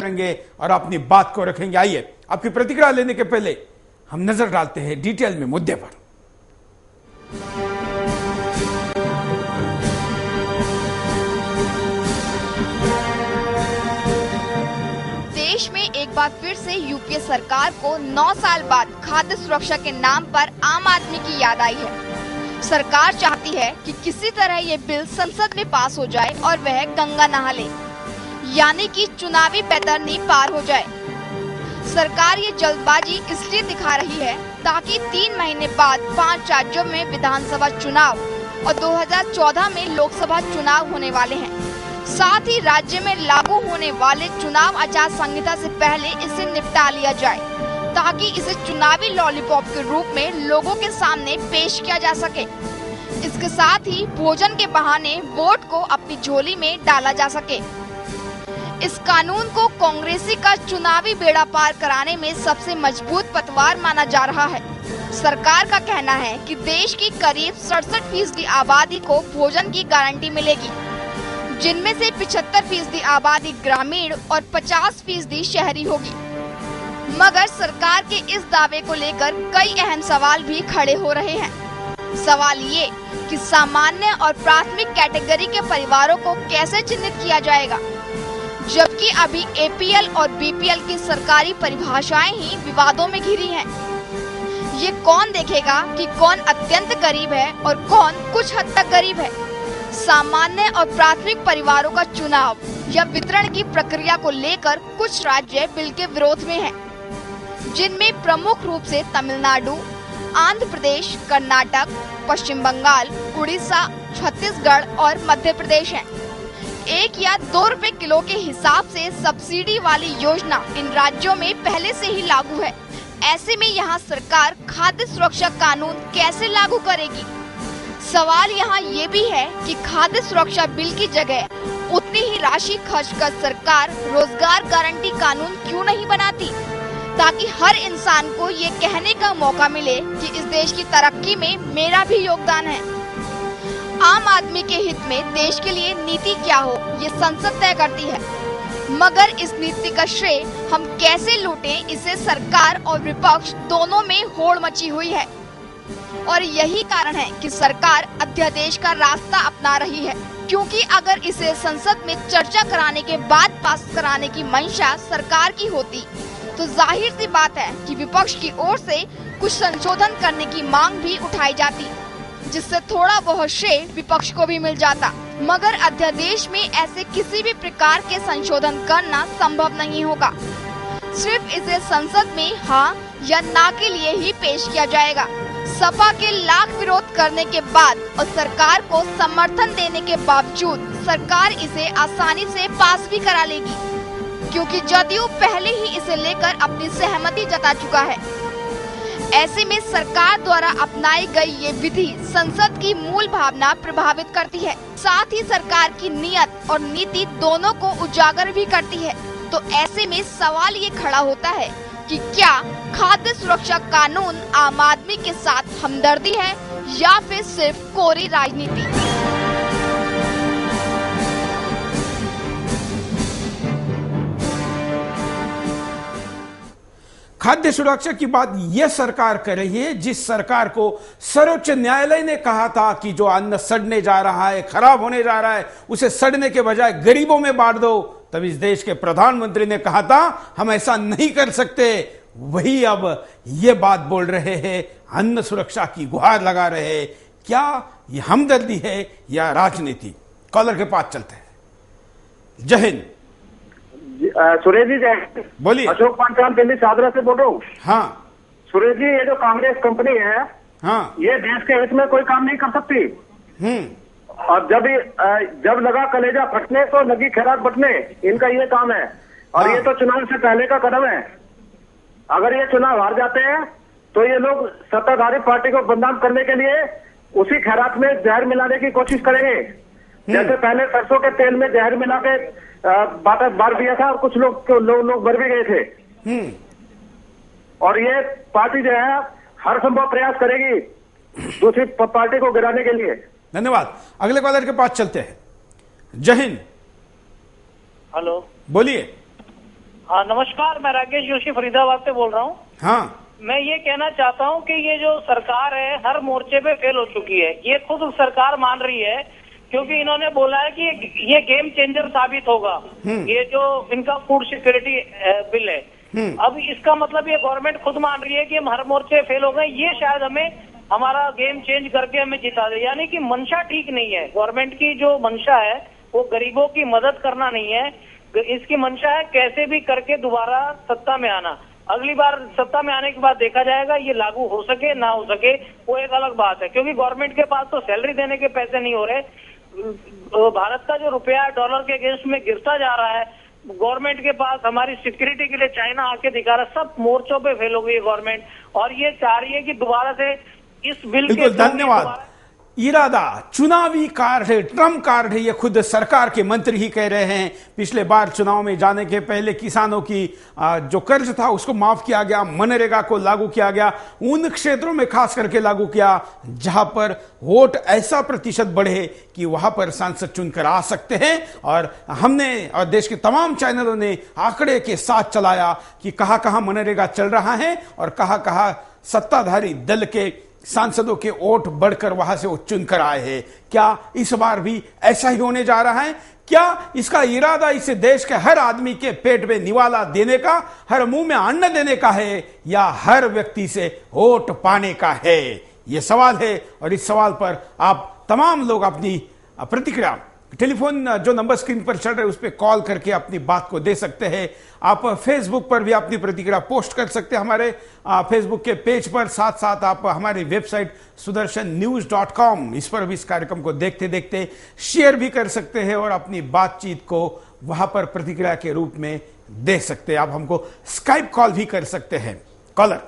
करेंगे और अपनी बात को रखेंगे। आइए, आपकी प्रतिक्रिया लेने के पहले हम नजर डालते हैं डिटेल में मुद्दे पर। देश में एक बार फिर से यूपीए सरकार को 9 साल बाद खाद्य सुरक्षा के नाम पर आम आदमी की याद आई है। सरकार चाहती है कि किसी तरह ये बिल संसद में पास हो जाए और वह गंगा नहा ले, यानी कि चुनावी बैतरनी पार हो जाए। सरकार ये जल्दबाजी इसलिए दिखा रही है ताकि 3 महीने बाद 5 राज्यों में विधानसभा चुनाव और 2014 में लोकसभा चुनाव होने वाले हैं। साथ ही राज्य में लागू होने वाले चुनाव आचार संहिता से पहले इसे निपटा लिया जाए, ताकि इसे चुनावी लॉलीपॉप के रूप में लोगों के सामने पेश किया जा सके। इसके साथ ही भोजन के बहाने वोट को अपनी झोली में डाला जा सके। इस कानून को कांग्रेसी का चुनावी बेड़ा पार कराने में सबसे मजबूत पतवार माना जा रहा है। सरकार का कहना है कि देश की करीब 67% आबादी को भोजन की गारंटी मिलेगी, जिनमें से 75% आबादी ग्रामीण और 50% शहरी होगी। मगर सरकार के इस दावे को लेकर कई अहम सवाल भी खड़े हो रहे हैं। सवाल ये कि सामान्य और प्राथमिक कैटेगरी के परिवारों को कैसे चिन्हित किया जाएगा, जबकि अभी एपीएल और बीपीएल की सरकारी परिभाषाएं ही विवादों में घिरी हैं। ये कौन देखेगा कि कौन अत्यंत गरीब है और कौन कुछ हद तक गरीब है। सामान्य और प्राथमिक परिवारों का चुनाव या वितरण की प्रक्रिया को लेकर कुछ राज्य बिल के विरोध में हैं, जिनमें प्रमुख रूप से तमिलनाडु, आंध्र प्रदेश, कर्नाटक, पश्चिम बंगाल, उड़ीसा, छत्तीसगढ़ और मध्य प्रदेश हैं। 1 या 2 रुपए किलो के हिसाब से सब्सिडी वाली योजना इन राज्यों में पहले से ही लागू है। ऐसे में यहाँ सरकार खाद्य सुरक्षा कानून कैसे लागू करेगी? सवाल यहाँ ये भी है कि खाद्य सुरक्षा बिल की जगह उतनी ही राशि खर्च कर सरकार रोजगार गारंटी कानून क्यों नहीं बनाती, ताकि हर इंसान को ये कहने का मौका मिले कि इस देश की तरक्की में मेरा भी योगदान है। आम आदमी के हित में देश के लिए नीति क्या हो, ये संसद तय करती है, मगर इस नीति का श्रेय हम कैसे लूटें, इसे सरकार और विपक्ष दोनों में होड़ मची हुई है। और यही कारण है कि सरकार अध्यादेश का रास्ता अपना रही है, क्योंकि अगर इसे संसद में चर्चा कराने के बाद पास कराने की मंशा सरकार की होती तो जाहिर सी बात है कि विपक्ष की ओर से कुछ संशोधन करने की मांग भी उठाई जाती, जिससे थोड़ा बहुत श्रेय विपक्ष को भी मिल जाता। मगर अध्यादेश में ऐसे किसी भी प्रकार के संशोधन करना संभव नहीं होगा। सिर्फ इसे संसद में हाँ या ना के लिए ही पेश किया जाएगा। सपा के लाख विरोध करने के बाद और सरकार को समर्थन देने के बावजूद सरकार इसे आसानी से पास भी करा लेगी, क्योंकि जदयू पहले ही इसे लेकर अपनी सहमति जता चुका है। ऐसे में सरकार द्वारा अपनाई गई ये विधि संसद की मूल भावना प्रभावित करती है, साथ ही सरकार की नियत और नीति दोनों को उजागर भी करती है। तो ऐसे में सवाल ये खड़ा होता है कि क्या खाद्य सुरक्षा कानून आम आदमी के साथ हमदर्दी है या फिर सिर्फ कोरी राजनीति। खाद्य सुरक्षा की बात यह सरकार कर रही है, जिस सरकार को सर्वोच्च न्यायालय ने कहा था कि जो अन्न सड़ने जा रहा है, खराब होने जा रहा है, उसे सड़ने के बजाय गरीबों में बांट दो। तब इस देश के प्रधानमंत्री ने कहा था हम ऐसा नहीं कर सकते। वही अब ये बात बोल रहे हैं, अन्न सुरक्षा की गुहार लगा रहे हैं। क्या ये हमदर्दी है या राजनीति? कॉलर के पास चलते हैं। जय हिंद। सुरेश जी जय। बोलिए। अशोक पांचाल दिल्ली सादरा से बोल रहा हूँ। हाँ सुरेश जी, ये जो कांग्रेस कंपनी है, हाँ, ये देश के हित में कोई काम नहीं कर सकती। और जब लगा कलेजा फटने तो लगी खैरात बटने, इनका ये काम है। और हाँ। ये तो चुनाव से पहले का कदम है। अगर ये चुनाव हार जाते हैं तो ये लोग सत्ताधारी पार्टी को बदनाम करने के लिए उसी खैरात में जहर मिलाने की कोशिश करेंगे। जैसे पहले सरसों के तेल में जहर मिला के बार दिया था और कुछ लोग मर भी गए थे। और ये पार्टी जो है हर संभव प्रयास करेगी दूसरी पार्टी को गिराने के लिए। धन्यवाद। अगले कॉलर के पास चलते हैं। जय हिंद। हेलो, बोलिए। नमस्कार, मैं राकेश जोशी फरीदाबाद से बोल रहा हूँ। हाँ, मैं ये कहना चाहता हूँ कि ये जो सरकार है हर मोर्चे पे फेल हो चुकी है। ये खुद सरकार मान रही है, क्योंकि इन्होंने बोला है कि ये गेम चेंजर साबित होगा। ये जो इनका फूड सिक्योरिटी बिल है, अब इसका मतलब ये गवर्नमेंट खुद मान रही है कि हम हर मोर्चे फेल हो गए। ये शायद हमें हमारा गेम चेंज करके हमें जिता दे। यानी कि मंशा ठीक नहीं है। गवर्नमेंट की जो मंशा है वो गरीबों की मदद करना नहीं है, इसकी मंशा है कैसे भी करके दोबारा सत्ता में आना। अगली बार सत्ता में आने के बाद देखा जाएगा, ये लागू हो सके ना हो सके वो एक अलग बात है, क्योंकि गवर्नमेंट के पास तो सैलरी देने के पैसे नहीं हो रहे। भारत का जो रुपया डॉलर के अगेंस्ट में गिरता जा रहा है, गवर्नमेंट के पास हमारी सिक्योरिटी के लिए चाइना आके दिखा रहा है। सब मोर्चों पे फेल हो गई है गवर्नमेंट, और ये चाह रही है कि दोबारा से इस बिल के। धन्यवाद। इरादा चुनावी कार्ड है, ट्रम्प कार्ड है, ये खुद सरकार के मंत्री ही कह रहे हैं। पिछले बार चुनाव में जाने के पहले किसानों की जो कर्ज था उसको माफ किया गया, मनरेगा को लागू किया गया, उन क्षेत्रों में खास करके लागू किया जहां पर वोट ऐसा प्रतिशत बढ़े कि वहां पर सांसद चुनकर आ सकते हैं। और हमने और देश के तमाम चैनलों ने आंकड़े के साथ चलाया कि कहां कहां मनरेगा चल रहा है और कहां कहां सत्ताधारी दल के सांसदों के वोट बढ़कर वहां से वो चुनकर आए हैं। क्या इस बार भी ऐसा ही होने जा रहा है? क्या इसका इरादा इस देश के हर आदमी के पेट में निवाला देने का, हर मुंह में अन्न देने का है, या हर व्यक्ति से वोट पाने का है? यह सवाल है, और इस सवाल पर आप तमाम लोग अपनी प्रतिक्रिया टेलीफोन जो नंबर स्क्रीन पर चल रहे हैं उस पर कॉल करके अपनी बात को दे सकते हैं। आप फेसबुक पर भी अपनी प्रतिक्रिया पोस्ट कर सकते हैं हमारे फेसबुक के पेज पर। साथ साथ आप हमारी वेबसाइट sudarshannews.com इस पर भी इस कार्यक्रम को देखते देखते शेयर भी कर सकते हैं और अपनी बातचीत को वहां पर प्रतिक्रिया के रूप में दे सकते हैं। आप हमको स्काइप कॉल भी कर सकते हैं। कॉलर,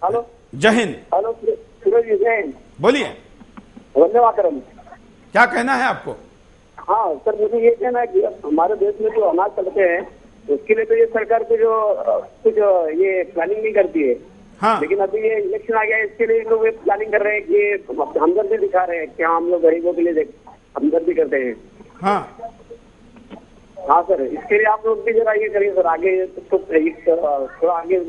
हेलो, जय हिंद। हेलो सूरज जी, जय हिंद। बोलिए, धन्यवाद। क्या कहना है आपको? हाँ सर, मुझे ये कहना है कि हमारे देश में जो अनाज चलते हैं उसके लिए तो ये सरकार को जो कुछ ये प्लानिंग नहीं करती है। हाँ। लेकिन अभी ये इलेक्शन आ गया, इसके लिए लोग ये प्लानिंग कर रहे हैं कि हमदर्दी दिखा रहे हैं कि हम लोग गरीबों के लिए हमदर्दी करते हैं। हाँ हाँ सर, इसके लिए आप लोग भी जरा ये करिए सर, आगे तो थोड़ा आगे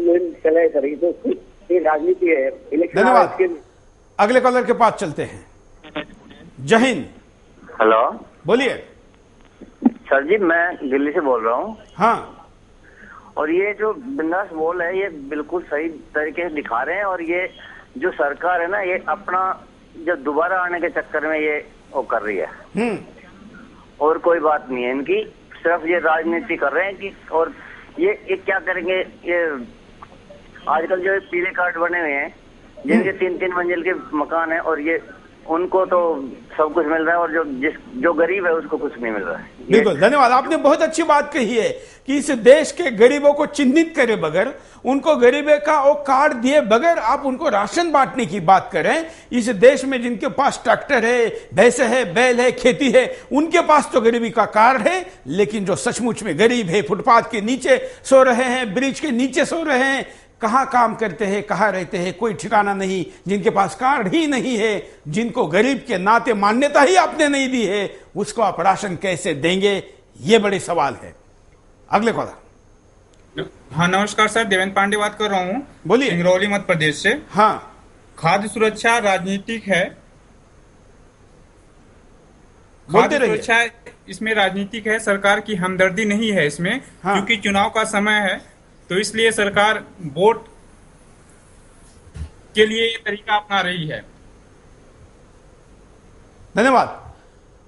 चले सर। ये राजनीति है, इलेक्शन। धन्यवाद। अगले कॉलर के पास चलते हैं। जय हिंद। हेलो, बोलिए। सर जी, मैं दिल्ली से बोल रहा हूँ। हाँ, और ये जो बिंदास बोल है ये बिल्कुल सही तरीके से दिखा रहे हैं। और ये जो सरकार है ना, ये अपना जो दोबारा आने के चक्कर में ये वो कर रही है। और कोई बात नहीं है इनकी, सिर्फ ये राजनीति कर रहे हैं कि। और ये क्या करेंगे, ये आजकल जो पीले कार्ड बने हुए हैं जिनके 3-3 मंजिल के मकान है, और ये उनको तो सब कुछ मिल रहा है, और जो गरीब है उसको कुछ नहीं मिल रहा है। बिल्कुल, धन्यवाद। आपने बहुत अच्छी बात कही है कि इस देश के गरीबों को चिन्हित करे बगैर, उनको गरीबी का वो कार्ड दिए बगैर आप उनको राशन बांटने की बात करें। इस देश में जिनके पास ट्रैक्टर है, भैंसे है, बैल है, खेती है, उनके पास तो गरीबी का कार्ड है। लेकिन जो सचमुच में गरीब है, फुटपाथ के नीचे सो रहे हैं, ब्रिज के नीचे सो रहे हैं, कहां काम करते हैं, कहां रहते हैं, कोई ठिकाना नहीं, जिनके पास कार्ड ही नहीं है, जिनको गरीब के नाते मान्यता ही आपने नहीं दी है, उसको आप राशन कैसे देंगे? ये बड़े सवाल है। अगले कॉलर। हाँ नमस्कार सर, देवेंद्र पांडे बात कर रहा हूँ। बोलिए। सिंगरौली मध्य प्रदेश से। हाँ, खाद्य सुरक्षा राजनीतिक है। बोलते खाद्य सुरक्षा इसमें राजनीतिक है, सरकार की हमदर्दी नहीं है इसमें। हाँ। क्योंकि चुनाव का समय है, तो इसलिए सरकार वोट के लिए ये तरीका अपना रही है। धन्यवाद।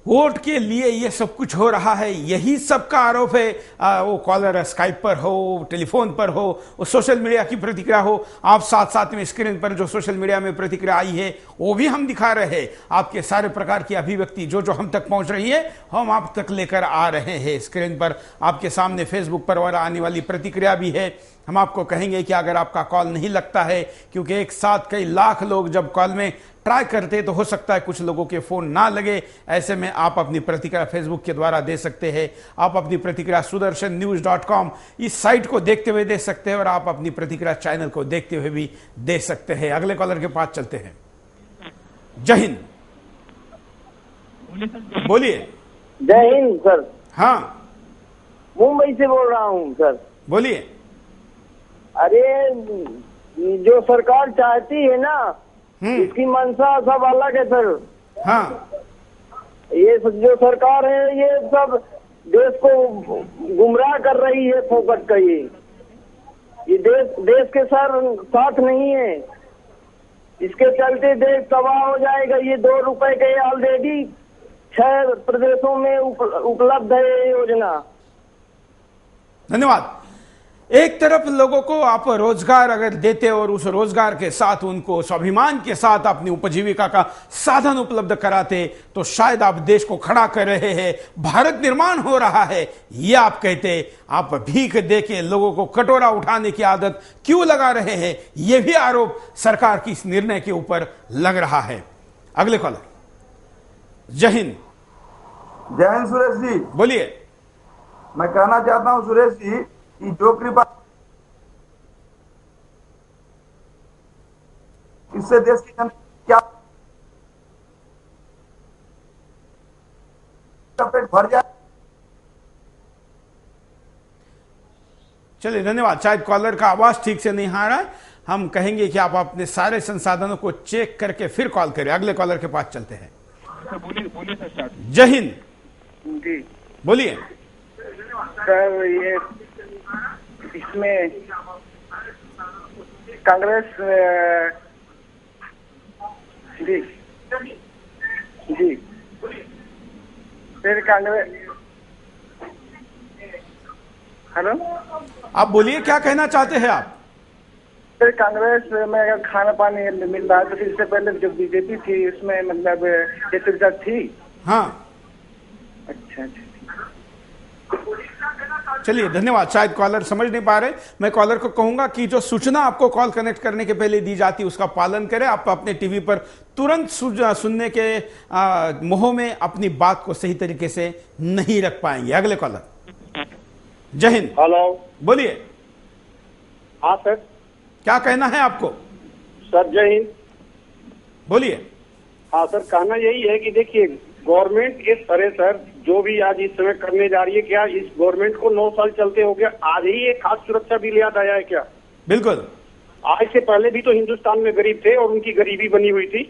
वोट के लिए ये सब कुछ हो रहा है, यही सबका आरोप है। वो कॉलर स्काइप पर हो, टेलीफोन पर हो, वो सोशल मीडिया की प्रतिक्रिया हो, आप साथ साथ में स्क्रीन पर जो सोशल मीडिया में प्रतिक्रिया आई है वो भी हम दिखा रहे हैं। आपके सारे प्रकार की अभिव्यक्ति जो जो हम तक पहुंच रही है हम आप तक लेकर आ रहे हैं। स्क्रीन पर आपके सामने फेसबुक पर और आने वाली प्रतिक्रिया भी है। हम आपको कहेंगे कि अगर आपका कॉल नहीं लगता है, क्योंकि एक साथ कई लाख लोग जब कॉल में ट्राई करते तो हो सकता है कुछ लोगों के फोन ना लगे, ऐसे में आप अपनी प्रतिक्रिया फेसबुक के द्वारा दे सकते हैं। आप अपनी प्रतिक्रिया sudarshannews.com इस साइट को देखते हुए दे सकते हैं, और आप अपनी प्रतिक्रिया चैनल को देखते हुए भी दे सकते हैं। अगले कॉलर के पास चलते हैं। जय हिंद। बोलिए। जय हिंद सर। हाँ, मुंबई से बोल रहा हूँ सर। बोलिए। अरे जो सरकार चाहती है ना, इसकी मंशा सब अलग है सर। हाँ, ये जो सरकार है ये सब देश को गुमराह कर रही है फोकट का। ये देश के साथ नहीं है। इसके चलते देश तबाह हो जाएगा। ये 2 रुपए के ऑलरेडी 6 प्रदेशों में उपलब्ध है ये योजना। धन्यवाद। एक तरफ लोगों को आप रोजगार अगर देते और उस रोजगार के साथ उनको स्वाभिमान के साथ अपनी उपजीविका का साधन उपलब्ध कराते तो शायद आप देश को खड़ा कर रहे हैं, भारत निर्माण हो रहा है, ये आप कहते। आप भीख देके लोगों को कटोरा उठाने की आदत क्यों लगा रहे हैं, यह भी आरोप सरकार की इस निर्णय के ऊपर लग रहा है। अगले कॉलर। जय हिंद। जय हिंद सुरेश जी। बोलिए। मैं कहना चाहता हूं सुरेश जी कि जो कृपा इससे देश की जनता क्या पेट भर जाए। चलिए, धन्यवाद। शायद कॉलर का आवाज ठीक से नहीं आ रहा है। हम कहेंगे कि आप अपने सारे संसाधनों को चेक करके फिर कॉल करें। अगले कॉलर के पास चलते हैं। बोलिए सर। जय हिंद। जी बोलिए। सर, ये इसमें कांग्रेस जी फिर कांग्रेस। हेलो, आप बोलिए, क्या कहना चाहते हैं आप? फिर कांग्रेस में अगर खाना पानी मिल रहा है तो इससे पहले जो बीजेपी थी उसमें मतलब ये सुविधा थी। हाँ, अच्छा। चलिए, धन्यवाद। शायद कॉलर समझ नहीं पा रहे। मैं कॉलर को कहूंगा कि जो सूचना आपको कॉल कनेक्ट करने के पहले दी जाती है उसका पालन करें। आप अपने टीवी पर तुरंत सुनने के मोह में अपनी बात को सही तरीके से नहीं रख पाएंगे। अगले कॉलर। जय हिंद। हेलो, बोलिए। हाँ सर। क्या कहना है आपको? सर जय हिंद। बोलिए। हाँ सर, कहना यही है कि देखिए, गवर्नमेंट इस तरह सर जो भी आज इस समय करने जा रही है, क्या इस गवर्नमेंट को 9 साल चलते हो गया? आज ही एक खास सुरक्षा बिल याद आया है क्या? बिल्कुल। आज से पहले भी तो हिंदुस्तान में गरीब थे और उनकी गरीबी बनी हुई थी।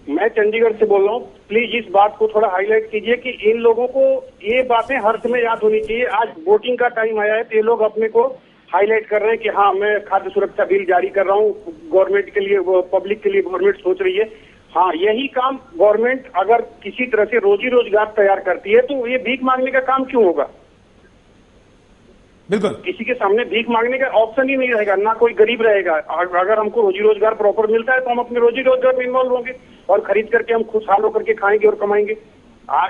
मैं चंडीगढ़ से बोल रहा हूँ। प्लीज इस बात को थोड़ा हाईलाइट कीजिए कि इन लोगों को ये बातें हर समय याद होनी चाहिए। आज वोटिंग का टाइम आया है तो ये लोग अपने को हाईलाइट कर रहे हैं कि हाँ, मैं खाद्य सुरक्षा बिल जारी कर रहा हूँ गवर्नमेंट के लिए, पब्लिक के लिए गवर्नमेंट सोच रही है। हाँ, यही काम गवर्नमेंट अगर किसी तरह से रोजी रोजगार तैयार करती है तो ये भीख मांगने का काम क्यों होगा? बिल्कुल। किसी के सामने भीख मांगने का ऑप्शन ही नहीं रहेगा, ना कोई गरीब रहेगा। अगर हमको रोजी रोजगार प्रॉपर मिलता है तो हम अपने रोजी रोजगार में इन्वॉल्व होंगे और खरीद करके हम खुशहाल होकर के खाएंगे और कमाएंगे।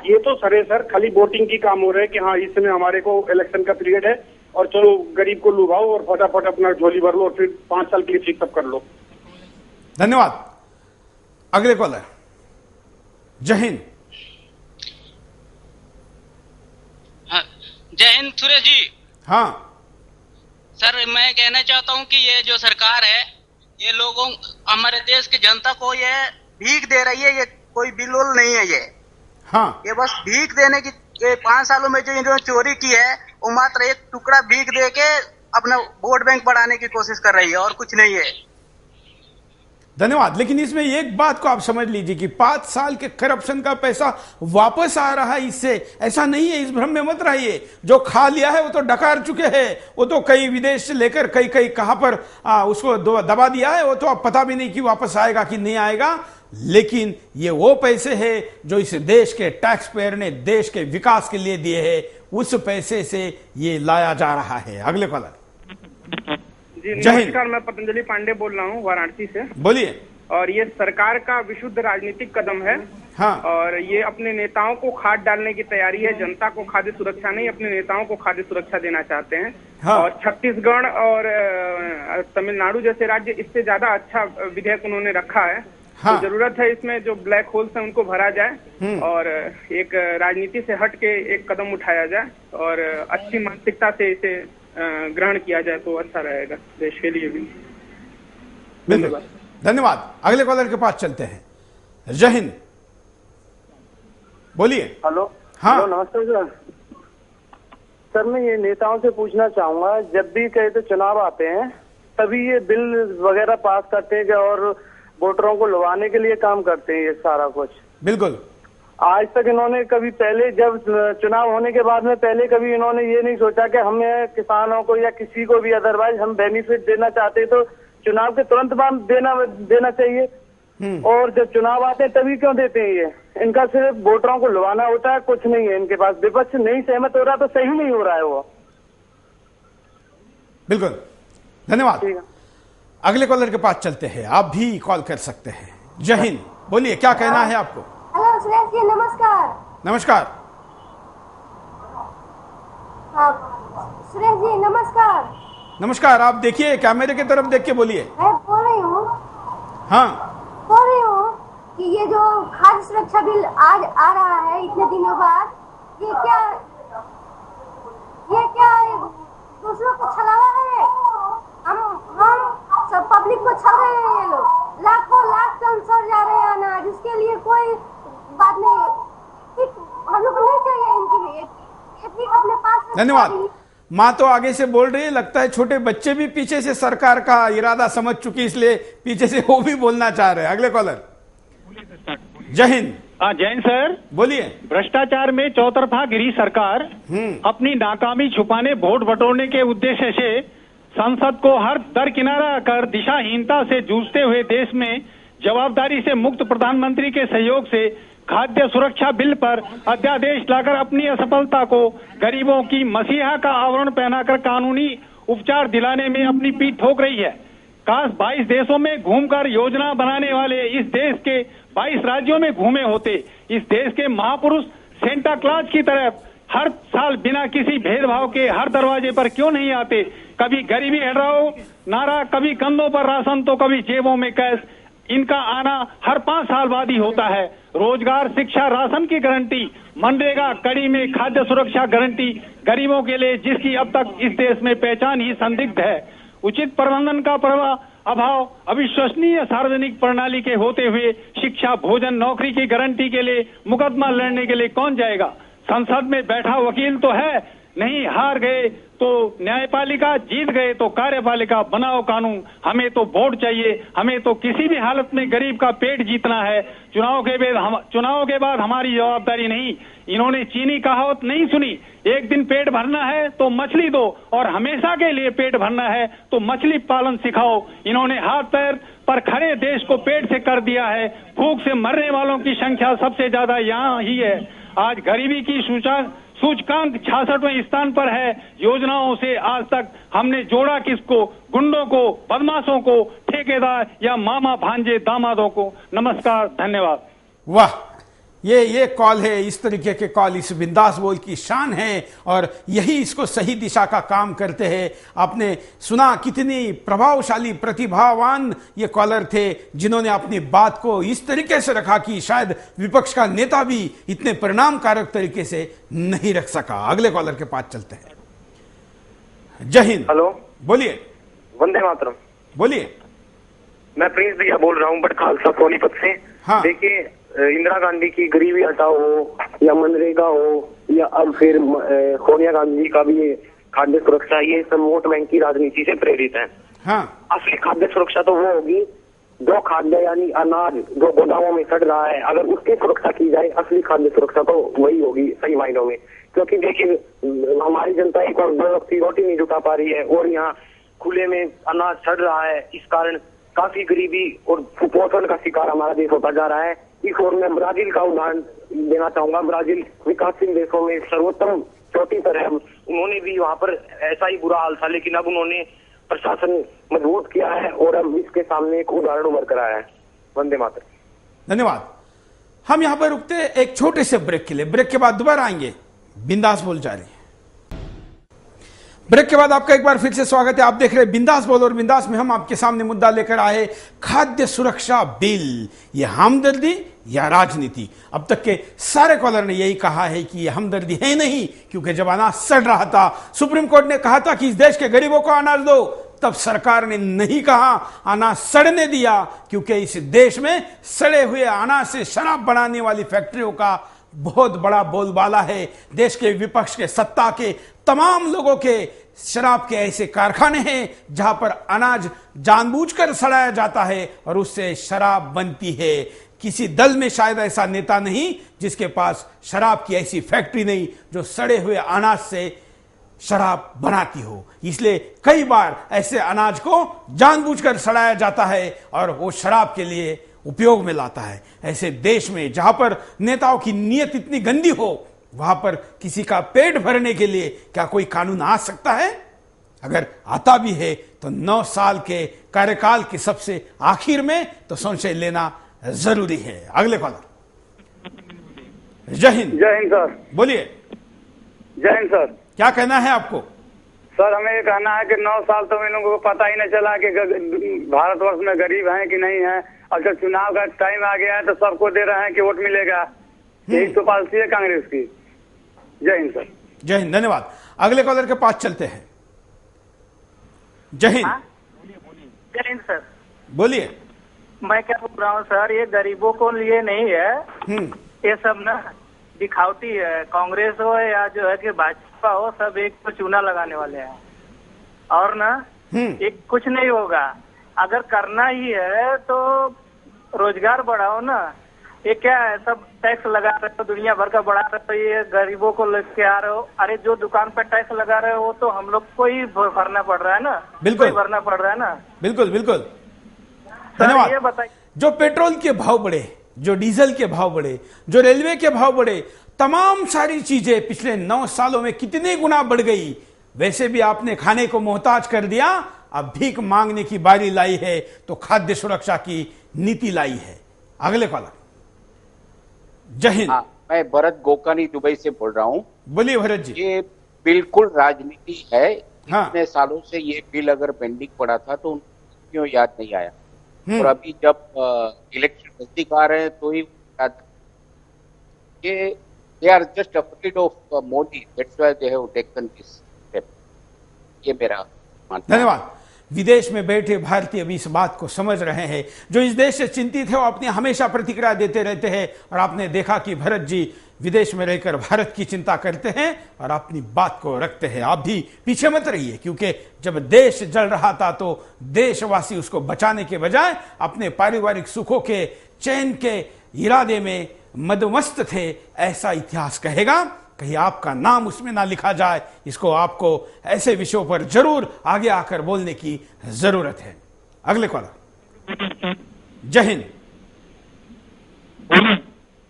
ये तो सर है सर, खाली वोटिंग की काम हो रहा है कि हाँ, इस समय हमारे को इलेक्शन का पीरियड है और चलो गरीब को लुभाओ और फटाफट अपना झोली भर लो और फिर 5 साल के लिए फिक्सअप कर लो। धन्यवाद। अगले कॉलर। जय हिंद। जय हिंद सुरेश जी। हाँ सर, मैं कहना चाहता हूं कि ये जो सरकार है ये लोगों हमारे देश की जनता को ये भीख दे रही है। ये कोई बिल्कुल नहीं है। हाँ, ये बस भीख देने की। ये 5 सालों में जो इन्होंने चोरी की है वो मात्र एक टुकड़ा भीख दे के अपना वोट बैंक बढ़ाने की कोशिश कर रही है और कुछ नहीं है। धन्यवाद। लेकिन इसमें एक बात को आप समझ लीजिए कि 5 साल के करप्शन का पैसा वापस आ रहा है इससे। ऐसा नहीं है, इस भ्रम में मत रहिए। जो खा लिया है वो तो डकार चुके हैं। वो तो कई विदेश से लेकर कई कहां पर उसको दबा दिया है। वो तो अब पता भी नहीं कि वापस आएगा कि नहीं आएगा। लेकिन ये वो पैसे हैं जो इस देश के टैक्स पेयर ने देश के विकास के लिए दिए हैं। उस पैसे से ये लाया जा रहा है। अगले कॉलर। जी नमस्कार, मैं पतंजलि पांडे बोल रहा हूँ वाराणसी से। बोलिए। और ये सरकार का विशुद्ध राजनीतिक कदम है। हाँ। और ये अपने नेताओं को खाद डालने की तैयारी है। जनता को खाद्य सुरक्षा नहीं, अपने नेताओं को खाद्य सुरक्षा देना चाहते हैं। हाँ। और छत्तीसगढ़ और तमिलनाडु जैसे राज्य इससे ज्यादा अच्छा विधेयक उन्होंने रखा है। हाँ। तो जरूरत है इसमें जो ब्लैक होल्स है उनको भरा जाए और एक राजनीति से हट के एक कदम उठाया जाए और अच्छी मानसिकता से इसे ग्रहण किया जाए तो अच्छा रहेगा देश के लिए भी। बिल्कुल। धन्यवाद। अगले कॉलर के पास चलते हैं। जय हिंद। बोलिए। हेलो। हाँ, नमस्ते सर। सर मैं ये नेताओं से पूछना चाहूंगा, जब भी कहे तो चुनाव आते हैं तभी ये बिल वगैरह पास करते हैं और वोटरों को लुभाने के लिए काम करते हैं ये सारा कुछ। बिल्कुल। आज तक इन्होंने कभी पहले जब चुनाव होने के बाद में पहले कभी इन्होंने ये नहीं सोचा कि हमें किसानों को या किसी को भी अदरवाइज हम बेनिफिट देना चाहते हैं तो चुनाव के तुरंत बाद देना चाहिए। और जब चुनाव आते हैं तभी क्यों देते हैं ये? इनका सिर्फ वोटरों को लुभाना होता है, कुछ नहीं है इनके पास। विपक्ष नहीं सहमत हो रहा तो सही नहीं हो रहा है वो। बिल्कुल, धन्यवाद। अगले कॉलर के पास चलते हैं, आप भी कॉल कर सकते हैं। जय हिंद, बोलिए क्या कहना है आपको? हेलो सुरेश जी, नमस्कार। नमस्कार। सुरेश जी नमस्कार। नमस्कार, आप देखिए कैमरे की तरफ देख के बोलिए। मैं बोल रही हूँ। हाँ, बोल रही हूँ कि ये जो खाद्य सुरक्षा बिल आज आ रहा है इतने दिनों बाद, ये क्या दूसरों को छलावा है? हम सब पब्लिक को छल रहे हैं ये लोग। लाखों लाख टन सड़ जा रहे हैं अनाज, इसके लिए कोई बात नहीं। हम लोग को नहीं चाहिए इनके लिए, अपने पास। धन्यवाद। माँ तो आगे से बोल रही है, लगता है छोटे बच्चे भी पीछे से सरकार का इरादा समझ चुकी, इसलिए पीछे से वो भी बोलना चाह रहे हैं। अगले कॉलर। जय हिंद। जय हिंद सर, बोलिए। भ्रष्टाचार में चौतरफा गिरी सरकार अपनी नाकामी छुपाने वोट बटोरने के उद्देश्य से संसद को हर दरकिनारा कर दिशाहीनता से जूझते हुए देश में जवाबदारी से मुक्त प्रधानमंत्री के सहयोग से खाद्य सुरक्षा बिल पर अध्यादेश लाकर अपनी असफलता को गरीबों की मसीहा का आवरण पहनाकर कानूनी उपचार दिलाने में अपनी पीठ ठोक रही है। काश 22 देशों में घूमकर योजना बनाने वाले इस देश के 22 राज्यों में घूमे होते। इस देश के महापुरुष सेंटा क्लॉज की तरह हर साल बिना किसी भेदभाव के हर दरवाजे पर क्यों नहीं आते? कभी गरीबी हटाओ नारा, कभी कंधों पर राशन तो कभी जेबों में कैश। इनका आना हर 5 साल बाद ही होता है। रोजगार, शिक्षा, राशन की गारंटी, मनरेगा कड़ी में खाद्य सुरक्षा गारंटी गरीबों के लिए, जिसकी अब तक इस देश में पहचान ही संदिग्ध है। उचित प्रबंधन का अभाव, अविश्वसनीय सार्वजनिक प्रणाली के होते हुए शिक्षा, भोजन, नौकरी की गारंटी के लिए मुकदमा लड़ने के लिए कौन जाएगा? संसद में बैठा वकील तो है नहीं, हार गए तो न्यायपालिका, जीत गए तो कार्यपालिका। बनाओ कानून, हमें तो वोट चाहिए, हमें तो किसी भी हालत में गरीब का पेट जीतना है। चुनाव के बाद हमारी जवाबदारी नहीं। इन्होंने चीनी कहावत नहीं सुनी, एक दिन पेट भरना है तो मछली दो और हमेशा के लिए पेट भरना है तो मछली पालन सिखाओ। इन्होंने हाथ पैर पर खड़े देश को पेट से कर दिया है। भूख से मरने वालों की संख्या सबसे ज्यादा यहाँ ही है। आज गरीबी की सूचकांक 66वें स्थान पर है। योजनाओं से आज तक हमने जोड़ा किसको? गुंडों को, बदमाशों को, ठेकेदार या मामा भांजे दामादों को। नमस्कार, धन्यवाद। वाह, ये कॉल है, इस तरीके के कॉल इस बिंदास बोल की शान है और यही इसको सही दिशा का काम करते हैं। आपने सुना कितनी प्रभावशाली, प्रतिभावान ये कॉलर थे जिन्होंने अपनी बात को इस तरीके से रखा कि शायद विपक्ष का नेता भी इतने परिणामकारक तरीके से नहीं रख सका। अगले कॉलर के पास चलते हैं। जय हिंद। हेलो, बोलिए। वंदे मातरम। बोलिए। मैं प्रिंस भैया बोल रहा हूँ बट खालसा सोनीपत से। हाँ। देखिए, इंदिरा गांधी की गरीबी हटाओ हो या मनरेगा हो या अब फिर सोनिया गांधी का भी खाद्य सुरक्षा, ये सब वोट बैंक की राजनीति से प्रेरित है। हाँ। असली खाद्य सुरक्षा तो वो होगी जो खाद्य यानी अनाज जो गोदामों में सड़ रहा है, अगर उसकी सुरक्षा की जाए, असली खाद्य सुरक्षा तो वही होगी सही मायनों में। क्योंकि देखिए, हमारी जनता एक और 2 वक्त की रोटी नहीं जुटा पा रही है और यहाँ खुले में अनाज सड़ रहा है। इस कारण काफी गरीबी और कुपोषण का शिकार हमारा देश होता जा रहा है। इस ओर मैं ब्राजील का उदाहरण देना चाहूंगा। ब्राजील विकासशील देशों में सर्वोत्तम चोटी पर है। उन्होंने भी वहां पर ऐसा ही बुरा हाल था, लेकिन अब उन्होंने प्रशासन मजबूत किया है और अब इसके सामने एक उदाहरण उभर कर आया है। वंदे मातरम। धन्यवाद। हम यहां पर रुकते हैं एक छोटे से ब्रेक के लिए। ब्रेक के बाद दोबारा आएंगे। बिंदास बोल जारी है। ब्रेक के बाद आपका एक बार फिर से स्वागत है। आप देख रहे हैं बिंदास बोल और बिंदास में हम आपके सामने मुद्दा लेकर आए खाद्य सुरक्षा बिल। यह हमदर्दी या राजनीति? अब तक के सारे कॉलर ने यही कहा है कि यह हमदर्दी है नहीं, क्योंकि जब अनाज सड़ रहा था, सुप्रीम कोर्ट ने कहा था कि इस देश के गरीबों को अनाज दो, तब सरकार ने नहीं कहा, अनाज सड़ने दिया, क्योंकि इस देश में सड़े हुए अनाज से शराब बनाने वाली फैक्ट्रियों का बहुत बड़ा बोलबाला है। देश के विपक्ष के, सत्ता के तमाम लोगों के शराब के ऐसे कारखाने हैं जहां पर अनाज जानबूझकर सड़ाया जाता है और उससे शराब बनती है। किसी दल में शायद ऐसा नेता नहीं जिसके पास शराब की ऐसी फैक्ट्री नहीं जो सड़े हुए अनाज से शराब बनाती हो। इसलिए कई बार ऐसे अनाज को जानबूझकर सड़ाया जाता है और वो शराब के लिए उपयोग में लाता है। ऐसे देश में जहां पर नेताओं की नीयत इतनी गंदी हो, वहां पर किसी का पेट भरने के लिए क्या कोई कानून आ सकता है? अगर आता भी है तो 9 साल के कार्यकाल के सबसे आखिर में तो संशय लेना जरूरी है। अगले कॉलर। जय हिंद। जय हिंद सर। बोलिए। जय हिंद सर। क्या कहना है आपको? सर हमें ये कहना है कि 9 साल तो इन लोगों को पता ही नहीं चला कि भारतवर्ष में गरीब हैं कि नहीं है। अब जब चुनाव का टाइम आ गया है तो सबको दे रहे हैं कि वोट मिलेगा। यही तो पॉलिसी है कांग्रेस की। जय हिंद सर। जय हिंद, धन्यवाद। अगले कॉलर के पास चलते हैं। जय हिंद। जय हिंद सर। बोलिए। मैं क्या बोल रहा हूँ सर, ये गरीबों को लिए नहीं है, ये सब ना दिखावटी है। कांग्रेस हो या जो है कि भाजपा हो, सब एक को चूना लगाने वाले हैं और ना एक कुछ नहीं होगा। अगर करना ही है तो रोजगार बढ़ाओ ना। ये क्या है, सब टैक्स लगा रहे हो, दुनिया भर का बढ़ा रहे हो, ये गरीबों को लेके आ रहे हो। अरे जो दुकान पे टैक्स लगा रहे हो वो तो हम लोग को ही भरना पड़ रहा है ना। बिल्कुल भरना पड़ रहा है ना। बिल्कुल बिल्कुल, धन्यवाद। ये बताइए, जो पेट्रोल के भाव बढ़े, जो डीजल के भाव बढ़े, जो रेलवे के भाव बढ़े, तमाम सारी चीजें पिछले 9 सालों में कितने गुना बढ़ गई। वैसे भी आपने खाने को मोहताज कर दिया, अब भीख मांगने की बारी लाई है तो खाद्य सुरक्षा की नीति लाई है। अगले कॉलर। जय हिंद। मैं भरत गोकानी दुबई से बोल रहा हूँ। बोलिए भरत जी। ये बिल्कुल राजनीति है। हाँ। इतने सालों से ये बिल अगर पेंडिंग पड़ा था तो क्यों याद नहीं आया? और अभी जब इलेक्शन नजदीक आ रहे हैं तो ही याद। ये they are just afraid of Modi, that's why they have taken this step. ये मेरा मानना है। धन्यवाद। विदेश में बैठे भारतीय भी इस बात को समझ रहे हैं। जो इस देश से चिंतित है वो अपनी हमेशा प्रतिक्रिया देते रहते हैं और आपने देखा कि भरत जी विदेश में रहकर भारत की चिंता करते हैं और अपनी बात को रखते हैं। आप भी पीछे मत रहिए, क्योंकि जब देश जल रहा था तो देशवासी उसको बचाने के बजाय अपने पारिवारिक सुखों के चैन के इरादे में मदमस्त थे। ऐसा इतिहास कहेगा, कहीं आपका नाम उसमें ना लिखा जाए। इसको आपको ऐसे विषयों पर जरूर आगे आकर बोलने की जरूरत है। अगले कॉलर। जय हिंद।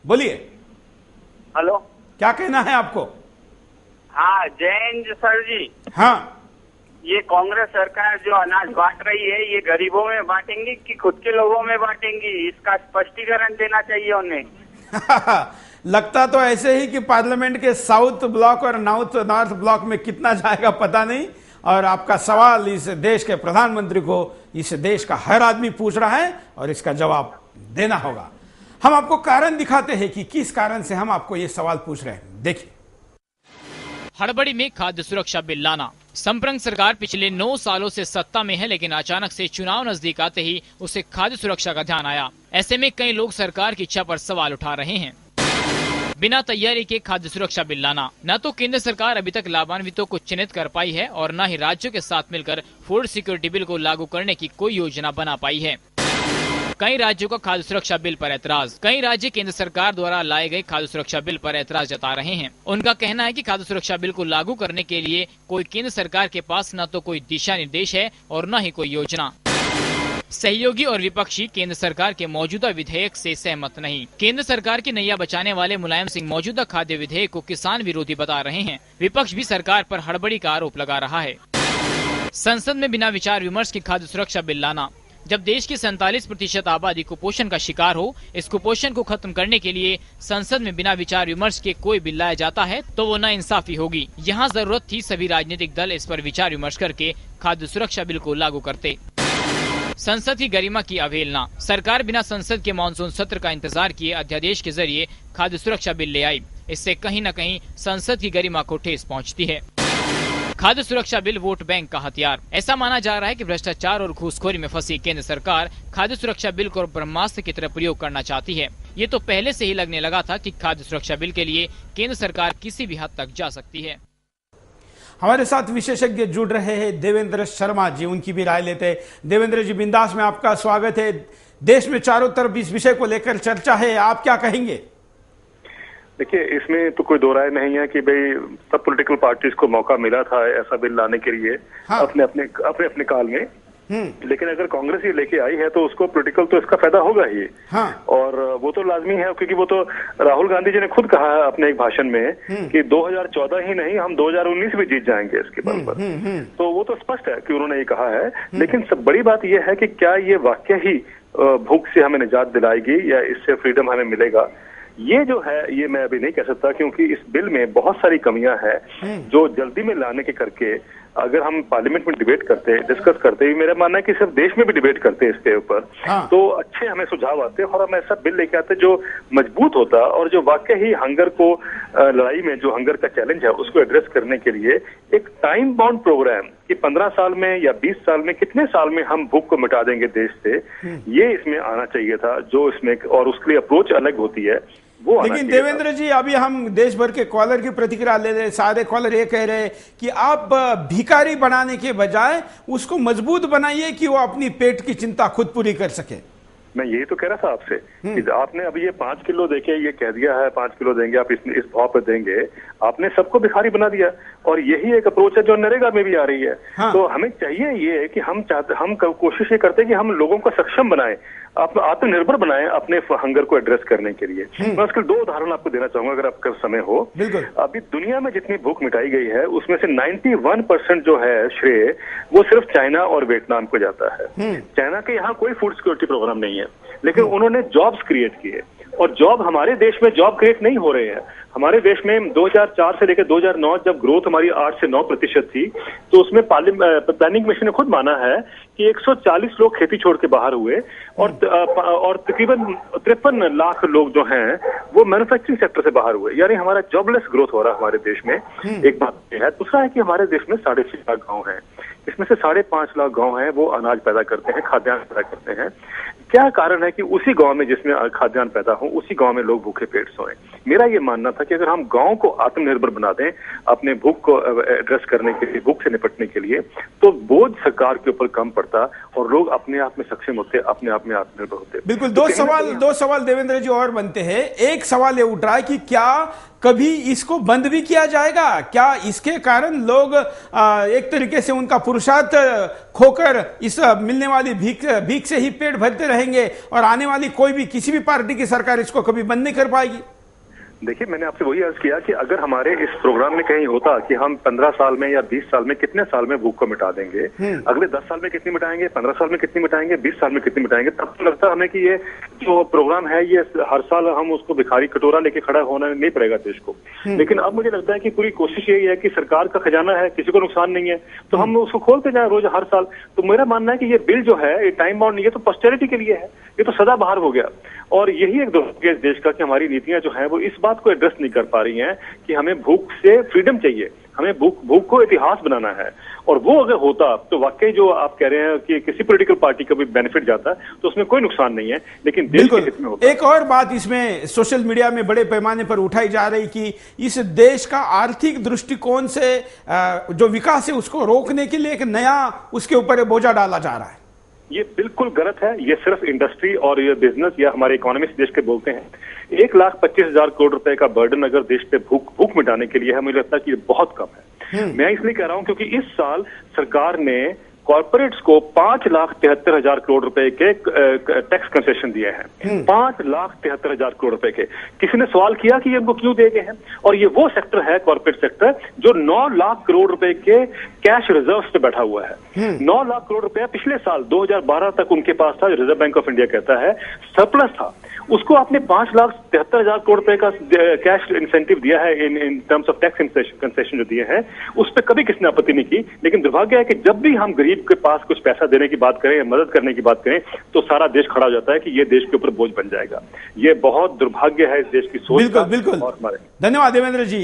बोलिए। हेलो, क्या कहना है आपको? हाँ जैन सर जी। हाँ, ये कांग्रेस सरकार जो अनाज बांट रही है, ये गरीबों में बांटेंगी कि खुद के लोगों में बांटेंगी, इसका स्पष्टीकरण देना चाहिए उन्हें। लगता तो ऐसे ही कि पार्लियामेंट के साउथ ब्लॉक और नॉर्थ ब्लॉक में कितना जाएगा पता नहीं। और आपका सवाल इस देश के प्रधानमंत्री को, इस देश का हर आदमी पूछ रहा है और इसका जवाब देना होगा। हम आपको कारण दिखाते हैं कि किस कारण से हम आपको ये सवाल पूछ रहे हैं। देखिए। हड़बड़ी में खाद्य सुरक्षा बिल लाना। संप्रंग सरकार पिछले 9 सालों से सत्ता में है, लेकिन अचानक से चुनाव नजदीक आते ही उसे खाद्य सुरक्षा का ध्यान आया। ऐसे में कई लोग सरकार की इच्छा पर सवाल उठा रहे हैं। बिना तैयारी के खाद्य सुरक्षा बिल लाना। न तो केंद्र सरकार अभी तक लाभान्वितों को चिन्हित कर पाई है और न ही राज्यों के साथ मिलकर फूड सिक्योरिटी बिल को लागू करने की कोई योजना बना पाई है। कई राज्यों का खाद्य सुरक्षा बिल पर ऐतराज। कई राज्य केंद्र सरकार द्वारा लाए गए खाद्य सुरक्षा बिल पर ऐतराज जता रहे हैं। उनका कहना है कि खाद्य सुरक्षा बिल को लागू करने के लिए कोई केंद्र सरकार के पास न तो कोई दिशा निर्देश है और न ही कोई योजना। सहयोगी और विपक्षी केंद्र सरकार के मौजूदा विधेयक से सहमत नहीं। केंद्र सरकार की नैया बचाने वाले मुलायम सिंह मौजूदा खाद्य विधेयक को किसान विरोधी बता रहे हैं। विपक्ष भी सरकार पर हड़बड़ी का आरोप लगा रहा है। संसद में बिना विचार विमर्श के खाद्य सुरक्षा बिल लाना। जब देश की 47% आबादी कुपोषण का शिकार हो, इस कुपोषण को खत्म करने के लिए संसद में बिना विचार विमर्श के कोई बिल लाया जाता है तो वो नाइंसाफी होगी। यहाँ जरूरत थी सभी राजनीतिक दल इस पर विचार विमर्श करके खाद्य सुरक्षा बिल को लागू करते। संसद की गरिमा की अवहेलना। सरकार बिना संसद के मानसून सत्र का इंतजार किए अध्यादेश के जरिए खाद्य सुरक्षा बिल ले आई। इससे कहीं न कहीं संसद की गरिमा को ठेस पहुँचती है। खाद्य सुरक्षा बिल वोट बैंक का हथियार। ऐसा माना जा रहा है कि भ्रष्टाचार और घूसखोरी में फंसी केंद्र सरकार खाद्य सुरक्षा बिल को ब्रह्मास्त्र की तरह प्रयोग करना चाहती है। ये तो पहले से ही लगने लगा था कि खाद्य सुरक्षा बिल के लिए केंद्र सरकार किसी भी हद तक जा सकती है। हमारे साथ विशेषज्ञ जुड़ रहे हैं देवेंद्र शर्मा जी, उनकी भी राय लेते हैं। देवेंद्र जी, बिंदास में आपका स्वागत है। देश में चारों तरफ इस विषय को लेकर चर्चा है, आप क्या कहेंगे? देखिए, इसमें तो कोई दो राय नहीं है कि भाई सब पॉलिटिकल पार्टीज को मौका मिला था ऐसा बिल लाने के लिए। हाँ। अपने अपने काल में। लेकिन अगर कांग्रेस ये लेके आई है तो उसको पॉलिटिकल तो इसका फायदा होगा ही। हाँ। और वो तो लाजमी है, क्योंकि वो तो राहुल गांधी जी ने खुद कहा है अपने एक भाषण में कि 2014 ही नहीं, हम 2019 भी जीत जाएंगे इसके बल पर। तो वो तो स्पष्ट है कि उन्होंने ये कहा है। लेकिन सब बड़ी बात यह है कि क्या ये वाकई ही भूख से हमें निजात दिलाएगी या इससे फ्रीडम हमें मिलेगा? ये जो है ये मैं अभी नहीं कह सकता, क्योंकि इस बिल में बहुत सारी कमियां हैं जो जल्दी में लाने के करके अगर हम पार्लियामेंट में डिबेट करते, डिस्कस करते, मेरा मानना है कि सिर्फ देश में भी डिबेट करते इसके ऊपर। हाँ। तो अच्छे हमें सुझाव आते और हम ऐसा बिल लेके आते जो मजबूत होता और जो वाकई ही हंगर को लड़ाई में जो हंगर का चैलेंज है उसको एड्रेस करने के लिए एक टाइम बाउंड प्रोग्राम कि 15 साल में या 20 साल में कितने साल में हम भूख को मिटा देंगे देश से, ये इसमें आना चाहिए था। जो इसमें और उसके लिए अप्रोच अलग होती है वो। लेकिन देवेंद्र जी, अभी हम देश भर के कॉलर की प्रतिक्रिया ले रहे, सारे कॉलर ये कह रहे हैं कि आप भिखारी बनाने के बजाय उसको मजबूत बनाइए कि वो अपनी पेट की चिंता खुद पूरी कर सके। मैं यही तो कह रहा था आपसे कि आपने अभी ये 5 किलो देके ये कह दिया है 5 किलो देंगे आप, इस भाव पर देंगे, आपने सबको भिखारी बना दिया। और यही एक अप्रोच है जो नरेगा में भी आ रही है। हाँ। तो हमें चाहिए ये कि हम कोशिश ये करते हैं कि हम लोगों को सक्षम बनाएं, आत्मनिर्भर बनाएं अपने हंगर को एड्रेस करने के लिए। मैं उसके 2 उदाहरण आपको देना चाहूंगा अगर आपका समय हो। अभी दुनिया में जितनी भूख मिटाई गई है उसमें से 91% जो है श्रेय वो सिर्फ चाइना और वियतनाम को जाता है। चाइना के यहाँ कोई फूड सिक्योरिटी प्रोग्राम नहीं है, लेकिन उन्होंने जॉब्स क्रिएट किए और जॉब हमारे देश में जॉब क्रिएट नहीं हो रहे हैं। हमारे देश में 2004 से लेकर 2009 जब ग्रोथ हमारी 8 से 9% थी तो उसमें प्लानिंग कमीशन ने खुद माना है कि 140 लोग खेती छोड़ के बाहर हुए और तकरीबन 53 लाख लोग जो हैं वो मैन्युफैक्चरिंग सेक्टर से बाहर हुए। यानी हमारा जॉबलेस ग्रोथ हो रहा है हमारे देश में। एक बात यह है। दूसरा है कि हमारे देश में 6.5 लाख गाँव हैं, इसमें से 5.5 लाख गाँव हैं वो अनाज पैदा करते हैं, खाद्यान्न पैदा करते हैं। क्या कारण है कि उसी गांव में जिसमें खाद्यान्न पैदा हो उसी गांव में लोग भूखे पेट सोएं? मेरा ये मानना था कि अगर हम गांव को आत्मनिर्भर बना दें अपने भूख को एड्रेस करने के लिए, भूख से निपटने के लिए, तो बोझ सरकार के ऊपर कम पड़ता और लोग अपने आप में सक्षम होते, अपने आप में आत्मनिर्भर होते। बिल्कुल। दो सवाल देवेंद्र जी और बनते हैं। एक सवाल ये उठ रहा है कि क्या कभी इसको बंद भी किया जाएगा? क्या इसके कारण लोग एक तरीके से उनका पुरुषार्थ खोकर इस मिलने वाली भीख से ही पेट भरते रहेंगे और आने वाली कोई भी किसी भी पार्टी की सरकार इसको कभी बंद नहीं कर पाएगी? देखिए, मैंने आपसे वही अर्ज किया कि अगर हमारे इस प्रोग्राम में कहीं होता कि हम 15 साल में या 20 साल में कितने साल में भूख को मिटा देंगे, अगले 10 साल में कितनी मिटाएंगे, 15 साल में कितनी मिटाएंगे, 20 साल में कितनी मिटाएंगे, तब तो लगता हमें कि ये जो प्रोग्राम है ये हर साल हम उसको भिखारी कटोरा लेके खड़ा होना नहीं पड़ेगा देश को। लेकिन अब मुझे लगता है कि पूरी कोशिश यही है कि सरकार का खजाना है, किसी को नुकसान नहीं है, तो हम उसको खोलते जाए रोज हर साल। तो मेरा मानना है कि ये बिल जो है ये टाइम बाउंड नहीं है, तो पोस्टेरिटी के लिए है, ये तो सदा बाहर हो गया। और यही एक दुर्भाग्य इस देश का कि हमारी नीतियां जो है वो इस बात को एड्रेस नहीं कर पा रही हैं कि हमें भूख से फ्रीडम चाहिए, हमें भूख को इतिहास बनाना है। और वो अगर होता तो वाकई जो आप कह रहे हैं कि किसी पॉलिटिकल पार्टी का भी बेनिफिट जाता तो उसमें कोई नुकसान नहीं है, लेकिन देश के हित में होता। एक और बात इसमें सोशल मीडिया में बड़े पैमाने पर उठाई जा रही कि इस देश का आर्थिक दृष्टिकोण से जो विकास है उसको रोकने के लिए एक नया उसके ऊपर बोझा डाला जा रहा है। ये बिल्कुल गलत है। ये सिर्फ इंडस्ट्री और ये बिजनेस या हमारे इकोनॉमिस्ट देश के बोलते हैं। 1,25,000 करोड़ रुपए का बर्डन अगर देश पे भूख मिटाने के लिए है, मुझे लगता है कि ये बहुत कम है। मैं इसलिए कह रहा हूं क्योंकि इस साल सरकार ने कॉर्पोरेट्स को 5,73,000 करोड़ रुपए के टैक्स कंसेशन दिए हैं। 5,73,000 करोड़ रुपए के। किसी ने सवाल किया कि ये इनको क्यों दिए गए हैं? और ये वो सेक्टर है, कॉर्पोरेट सेक्टर, जो 9 लाख करोड़ रुपए के कैश रिजर्व्स पे बैठा हुआ है। 9 लाख करोड़ रुपया पिछले साल 2012 तक उनके पास था, रिजर्व बैंक ऑफ इंडिया कहता है सरप्लस था। उसको आपने 5,73,000 करोड़ रुपए का कैश इंसेंटिव दिया है in terms of tax concession जो दिए हैं, उस पर कभी किसने आपत्ति नहीं की। लेकिन दुर्भाग्य है कि जब भी हम गरीब के पास कुछ पैसा देने की बात करें या मदद करने की बात करें तो सारा देश खड़ा हो जाता है कि ये देश के ऊपर बोझ बन जाएगा। ये बहुत दुर्भाग्य है इस देश की सोच। बिल्कुल बिल्कुल। धन्यवाद देवेंद्र जी।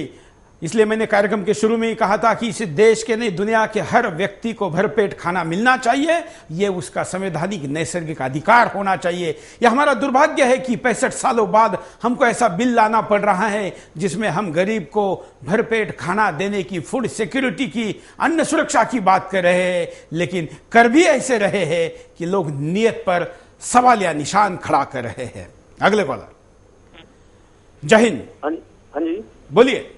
इसलिए मैंने कार्यक्रम के शुरू में ही कहा था कि इस देश के नहीं दुनिया के हर व्यक्ति को भरपेट खाना मिलना चाहिए। यह उसका संवैधानिक नैसर्गिक अधिकार होना चाहिए। यह हमारा दुर्भाग्य है कि 65 सालों बाद हमको ऐसा बिल लाना पड़ रहा है जिसमें हम गरीब को भरपेट खाना देने की, फूड सिक्योरिटी की, अन्न सुरक्षा की बात कर रहे हैं, लेकिन कर भी ऐसे रहे हैं कि लोग नियत पर सवाल या निशान खड़ा कर रहे हैं। अगले कॉलर। जय हिंद। हाँ जी बोलिए।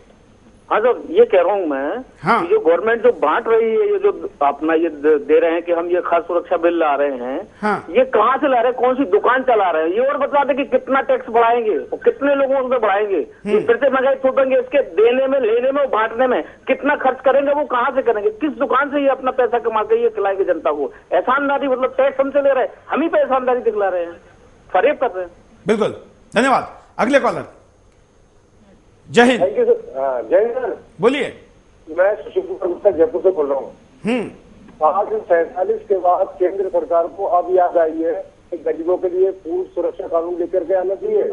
हाँ सर, ये कह रहा हूँ मैं कि जो गवर्नमेंट जो बांट रही है, ये जो अपना ये दे रहे हैं कि हम ये खाद्य सुरक्षा बिल ला रहे हैं, ये कहाँ से ला रहे हैं, कौन सी दुकान चला रहे हैं, ये और बता दें कि कितना टैक्स बढ़ाएंगे और कितने लोगों को बढ़ाएंगे, फिर से महंगाई थोपेंगे, इसके देने में, लेने में, बांटने में कितना खर्च करेंगे, वो कहाँ से करेंगे, किस दुकान से ये अपना पैसा कमा के ये खिलाएंगे जनता को। एहसानदारी मतलब टैक्स हमसे ले रहे हैं, हम ही पे एहसानदारी दिखला रहे हैं, फरेब कर रहे हैं। बिल्कुल, धन्यवाद। अगले कॉलर। जय हिंद। Thank you sir. जय हिंद सर। बोलिए। मैं सुशील कुमार गुप्ता जयपुर से बोल रहा हूँ। आज 47 के बाद केंद्र सरकार को अब याद आई है कि गरीबों के लिए फूड सुरक्षा कानून लेकर के आना चाहिए।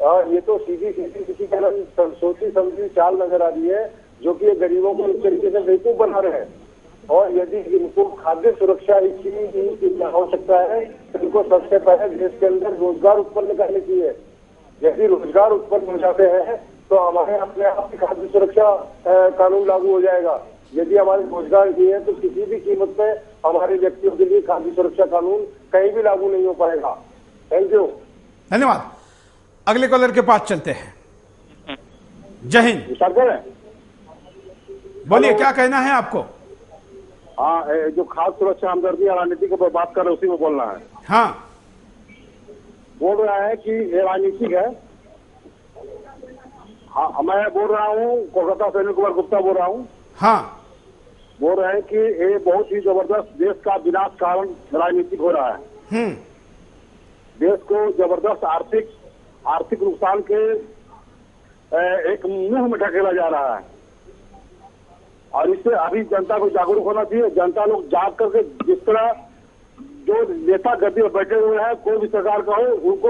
और ये तो सीधी किसी का सोची समझी चाल नजर आ रही है, जो कि ये गरीबों को इस तरीके से बेवकूफ बना रहे हैं। और यदि इनको खाद्य सुरक्षा की आवश्यकता है तो इनको सबसे पहले देश के अंदर रोजगार उत्पन्न करने चाहिए। यदि रोजगार उत्पन्न हो जाते हैं तो हमारे अपने आप की खाद्य सुरक्षा कानून लागू हो जाएगा। यदि हमारे रोजगार नहीं है तो किसी भी कीमत पे हमारे व्यक्तियों के लिए खाद्य सुरक्षा कानून कहीं भी लागू नहीं हो पाएगा। Thank you. धन्यवाद। अगले कॉलर के पास चलते हैं। जय हिंद। बोलिए, क्या कहना है आपको? हाँ, जो खाद्य सुरक्षा हमदर्दी राजनीति की बात कर रहे उसी में बोलना है। हाँ, बोल रहा है कि ये राजनीतिक है। हाँ, मैं बोल रहा हूँ, कोलकाता से सुशील कुमार गुप्ता बोल रहा हूँ। हाँ, बोल रहे हैं कि ये बहुत ही जबरदस्त देश का विनाश कारण राजनीतिक हो रहा है। देश को जबरदस्त आर्थिक नुकसान के एक मुंह में ढकेला जा रहा है और इससे अभी जनता को जागरूक होना चाहिए। जनता लोग जाग करके, जिस तरह जो नेता गद्दी पर बैठे हुए हैं, कोई भी सरकार का हो, उनको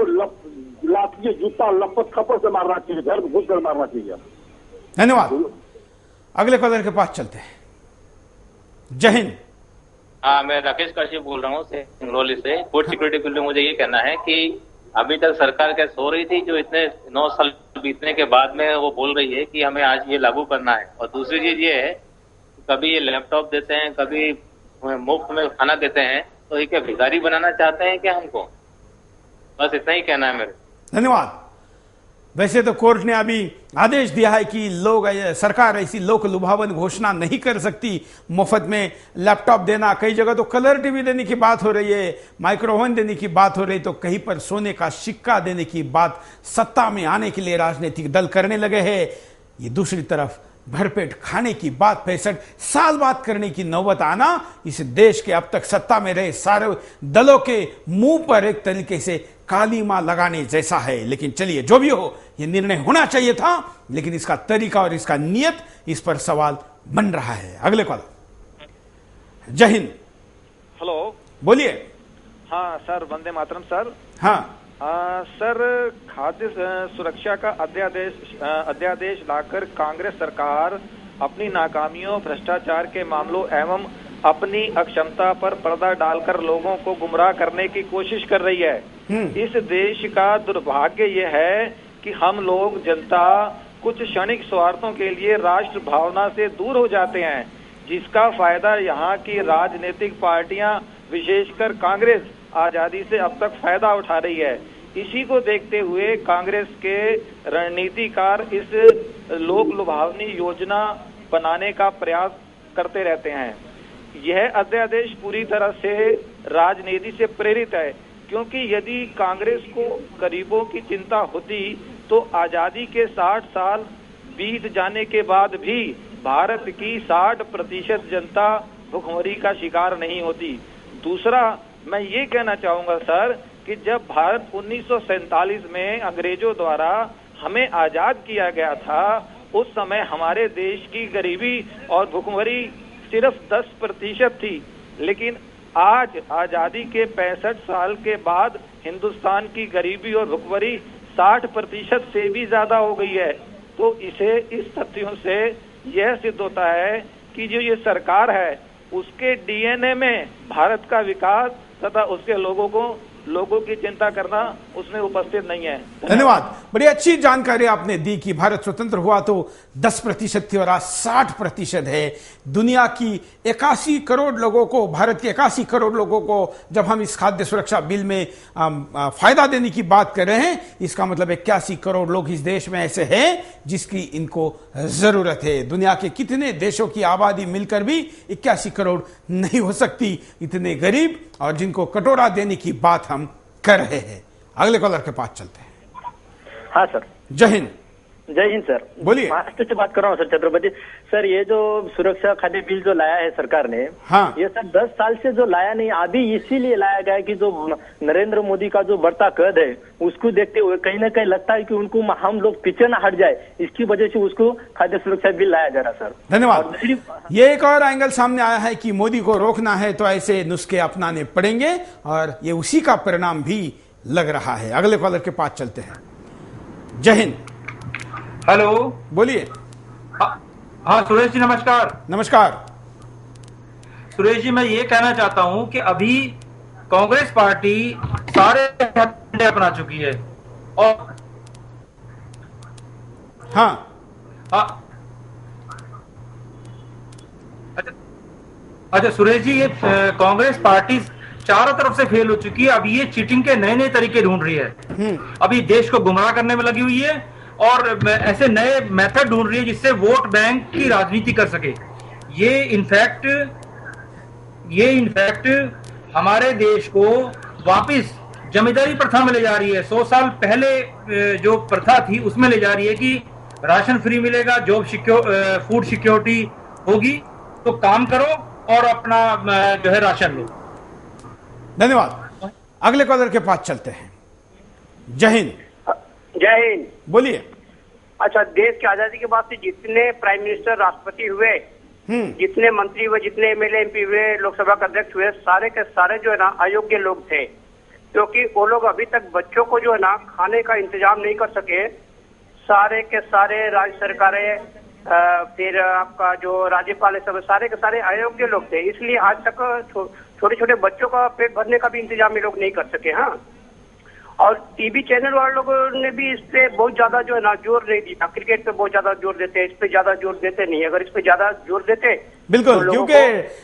लाठी, जूता, लपत खपत से मारना चाहिए, घर में घुस कर मारना चाहिए। धन्यवाद। अगले कॉलर के पास चलते हैं। जय हिंद। हाँ, मैं राकेश काशी बोल रहा हूँ सिंगरौली से। फूड सिक्योरिटी के लिए मुझे ये कहना है कि अभी तक सरकार क्या सो रही थी, जो इतने 9 साल बीतने के बाद में वो बोल रही है कि हमें आज ये लागू करना है। और दूसरी चीज ये है, कभी ये लैपटॉप देते हैं, कभी मुफ्त में खाना देते हैं, तो ये क्या भिखारी बनाना चाहते हैं क्या हमको? बस इतना ही कहना है मेरे। धन्यवाद। वैसे तो कोर्ट ने अभी आदेश दिया है कि सरकार ऐसी लोक लुभावन घोषणा नहीं कर सकती। मुफ्त में लैपटॉप देना, कई जगह तो कलर टीवी देने की बात हो रही है, माइक्रोवेव देने की बात हो रही है, तो कहीं पर सोने का सिक्का देने की बात सत्ता में आने के लिए राजनीतिक दल करने लगे हैं। ये दूसरी तरफ भरपेट खाने की बात 65 साल बाद करने की नौबत आना, इस देश के अब तक सत्ता में रहे सारे दलों के मुंह पर एक तरीके से काली मां लगाने जैसा है। लेकिन चलिए, जो भी हो, यह निर्णय होना चाहिए था, लेकिन इसका तरीका और इसका नियत, इस पर सवाल बन रहा है। अगले कॉलर। जय हिंद। हेलो, बोलिए। हाँ सर, वंदे मातरम सर। हाँ सर, खाद्य सुरक्षा का अध्यादेश लाकर कांग्रेस सरकार अपनी नाकामियों, भ्रष्टाचार के मामलों एवं अपनी अक्षमता पर पर्दा डालकर लोगों को गुमराह करने की कोशिश कर रही है। इस देश का दुर्भाग्य यह है कि हम लोग, जनता, कुछ क्षणिक स्वार्थों के लिए राष्ट्र भावना से दूर हो जाते हैं, जिसका फायदा यहाँ की राजनीतिक पार्टियां, विशेषकर कांग्रेस, आजादी से अब तक फायदा उठा रही है। इसी को देखते हुए कांग्रेस के रणनीतिकार इस लोक लुभावनी योजना बनाने का प्रयास करते रहते हैं। यह अध्यादेश पूरी तरह से राजनीति से प्रेरित है, क्योंकि यदि कांग्रेस को गरीबों की चिंता होती तो आजादी के 60 साल बीत जाने के बाद भी भारत की 60% जनता भुखमरी का शिकार नहीं होती। दूसरा, मैं ये कहना चाहूंगा सर कि जब भारत 1947 में अंग्रेजों द्वारा हमें आजाद किया गया था, उस समय हमारे देश की गरीबी और भुखमरी सिर्फ 10% थी, लेकिन आज आजादी के 65 साल के बाद हिंदुस्तान की गरीबी और भुखमरी 60% से भी ज्यादा हो गई है। तो इसे इस तथ्यों से यह सिद्ध होता है कि जो ये सरकार है उसके डीएनए में भारत का विकास तथा उसके लोगों की चिंता करना उसमें उपस्थित नहीं है। धन्यवाद। बड़ी अच्छी जानकारी आपने दी कि भारत स्वतंत्र हुआ तो 10% थी और आज 60% है। दुनिया की 81 करोड़ लोगों को, भारत के 81 करोड़ लोगों को जब हम इस खाद्य सुरक्षा बिल में फायदा देने की बात कर रहे हैं, इसका मतलब 81 करोड़ लोग इस देश में ऐसे हैं जिसकी इनको जरूरत है। दुनिया के कितने देशों की आबादी मिलकर भी 81 करोड़ नहीं हो सकती, इतने गरीब और जिनको कटोरा देने की बात हम कर रहे हैं। अगले कॉलर के पास चलते हैं। हाँ सर, जय हिंद। जय हिंद सर, बोलिए। महाराष्ट्र से बात कर रहा हूँ सर, छत्रपति सर। ये जो सुरक्षा खाद्य बिल जो लाया है सरकार ने, हाँ, ये सर 10 साल से जो लाया नहीं, अभी इसीलिए लाया गया है कि जो नरेंद्र मोदी का जो बढ़ता कद है उसको देखते हुए कहीं ना कहीं लगता है कि उनको हम लोग पीछे ना हट जाए, इसकी वजह से उसको खाद्य सुरक्षा बिल लाया जा रहा सर। धन्यवाद। ये एक और एंगल सामने आया है कि मोदी को रोकना है तो ऐसे नुस्खे अपनाने पड़ेंगे और ये उसी का परिणाम भी लग रहा है। अगले कॉलर के पास चलते हैं। जय हिंद। हेलो, बोलिए। हाँ सुरेश जी, नमस्कार। नमस्कार सुरेश जी, मैं ये कहना चाहता हूं कि अभी कांग्रेस पार्टी सारे हथकंडे अपना चुकी है और हाँ अच्छा सुरेश जी, ये कांग्रेस पार्टी चारों तरफ से फेल हो चुकी है। अभी ये चीटिंग के नए नए तरीके ढूंढ रही है, अभी देश को गुमराह करने में लगी हुई है और ऐसे नए मेथड ढूंढ रही है जिससे वोट बैंक की राजनीति कर सके। ये इनफैक्ट हमारे देश को वापस जमींदारी प्रथा में ले जा रही है। 100 साल पहले जो प्रथा थी उसमें ले जा रही है कि राशन फ्री मिलेगा, फूड सिक्योरिटी होगी, तो काम करो और अपना जो है राशन लो। धन्यवाद। अगले कॉलर के पास चलते हैं। जय हिंद। जय हिंद। बोलिए। अच्छा, देश की आजादी के बाद से जितने प्राइम मिनिस्टर, राष्ट्रपति हुए, जितने मंत्री हुए, जितने एमएलए एमपी हुए, लोकसभा के अध्यक्ष हुए, सारे के सारे जो है ना अयोग्य लोग थे, क्योंकि वो लोग अभी तक बच्चों को जो है ना खाने का इंतजाम नहीं कर सके। सारे के सारे राज्य सरकारें, फिर आपका जो राज्यपाल है, सब सारे के सारे अयोग्य लोग थे, इसलिए आज तक छोटे छोटे बच्चों का पेट भरने का भी इंतजाम ये लोग नहीं कर सके। हाँ, और टीवी चैनल वाले लोगों ने भी इस पे बहुत ज्यादा जो है ना जोर नहीं दिया। क्रिकेट पे बहुत ज्यादा जोर देते हैं, इस पे ज्यादा जोर देते नहीं। अगर इस पे ज्यादा जोर देते, बिल्कुल,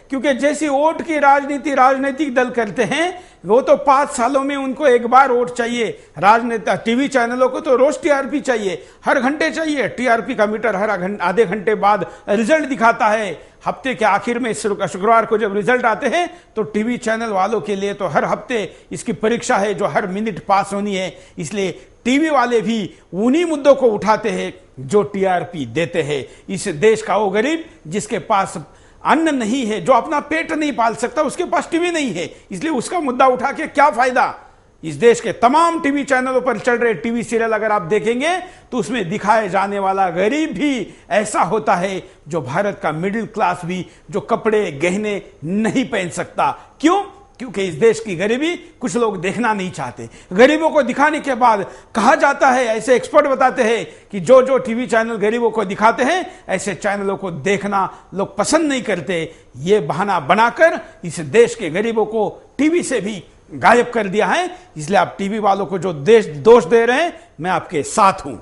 क्योंकि जैसी वोट की राजनीति राजनीतिक दल करते हैं, वो तो 5 सालों में उनको एक बार वोट चाहिए। राजनेता टीवी चैनलों को तो रोज टीआरपी चाहिए, हर घंटे चाहिए। टीआरपी का मीटर हर आधे घंटे बाद रिजल्ट दिखाता है। हफ्ते के आखिर में शुक्रवार को जब रिजल्ट आते हैं तो टीवी चैनल वालों के लिए तो हर हफ्ते इसकी परीक्षा है जो हर मिनट पास होनी है। इसलिए टीवी वाले भी उन्हीं मुद्दों को उठाते हैं जो टीआरपी देते हैं। इस देश का वो गरीब जिसके पास अन्न नहीं है, जो अपना पेट नहीं पाल सकता, उसके पास टीवी नहीं है, इसलिए उसका मुद्दा उठा के क्या फायदा। इस देश के तमाम टीवी चैनलों पर चल रहे टीवी सीरियल अगर आप देखेंगे तो उसमें दिखाए जाने वाला गरीब भी ऐसा होता है जो भारत का मिडिल क्लास भी, जो कपड़े गहने नहीं पहन सकता। क्यों? क्योंकि इस देश की गरीबी कुछ लोग देखना नहीं चाहते। गरीबों को दिखाने के बाद कहा जाता है, ऐसे एक्सपर्ट बताते हैं कि जो जो टीवी चैनल गरीबों को दिखाते हैं ऐसे चैनलों को देखना लोग पसंद नहीं करते। ये बहाना बनाकर इस देश के गरीबों को टीवी से भी गायब कर दिया है। इसलिए आप टीवी वालों को जो दोष दे रहे हैं, मैं आपके साथ हूं।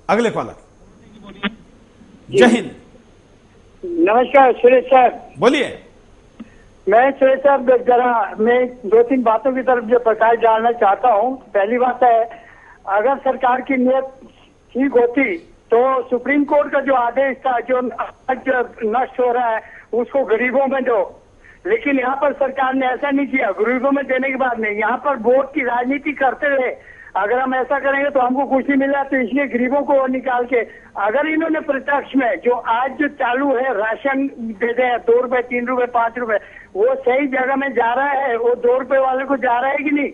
अगले कॉलर। जय हिंद। नमस्कार सुरेश सर। बोलिए। मैं सुरेश साहब जरा मैं 2-3 बातों की तरफ जो प्रकाश डालना चाहता हूं। पहली बात है, अगर सरकार की नीयत ठीक होती तो सुप्रीम कोर्ट का जो आदेश था, जो नष्ट हो रहा है, उसको गरीबों में दो। लेकिन यहाँ पर सरकार ने ऐसा नहीं किया। गरीबों में देने के बाद नहीं, यहाँ पर वोट की राजनीति करते रहे। अगर हम ऐसा करेंगे तो हमको कुछ नहीं मिला, तो इसलिए गरीबों को निकाल के अगर इन्होंने प्रत्यक्ष में जो आज जो चालू है राशन दे दे 2 रुपए, 3 रुपए, 5 रुपए, वो सही जगह में जा रहा है? वो 2 रुपए वाले को जा रहा है कि नहीं?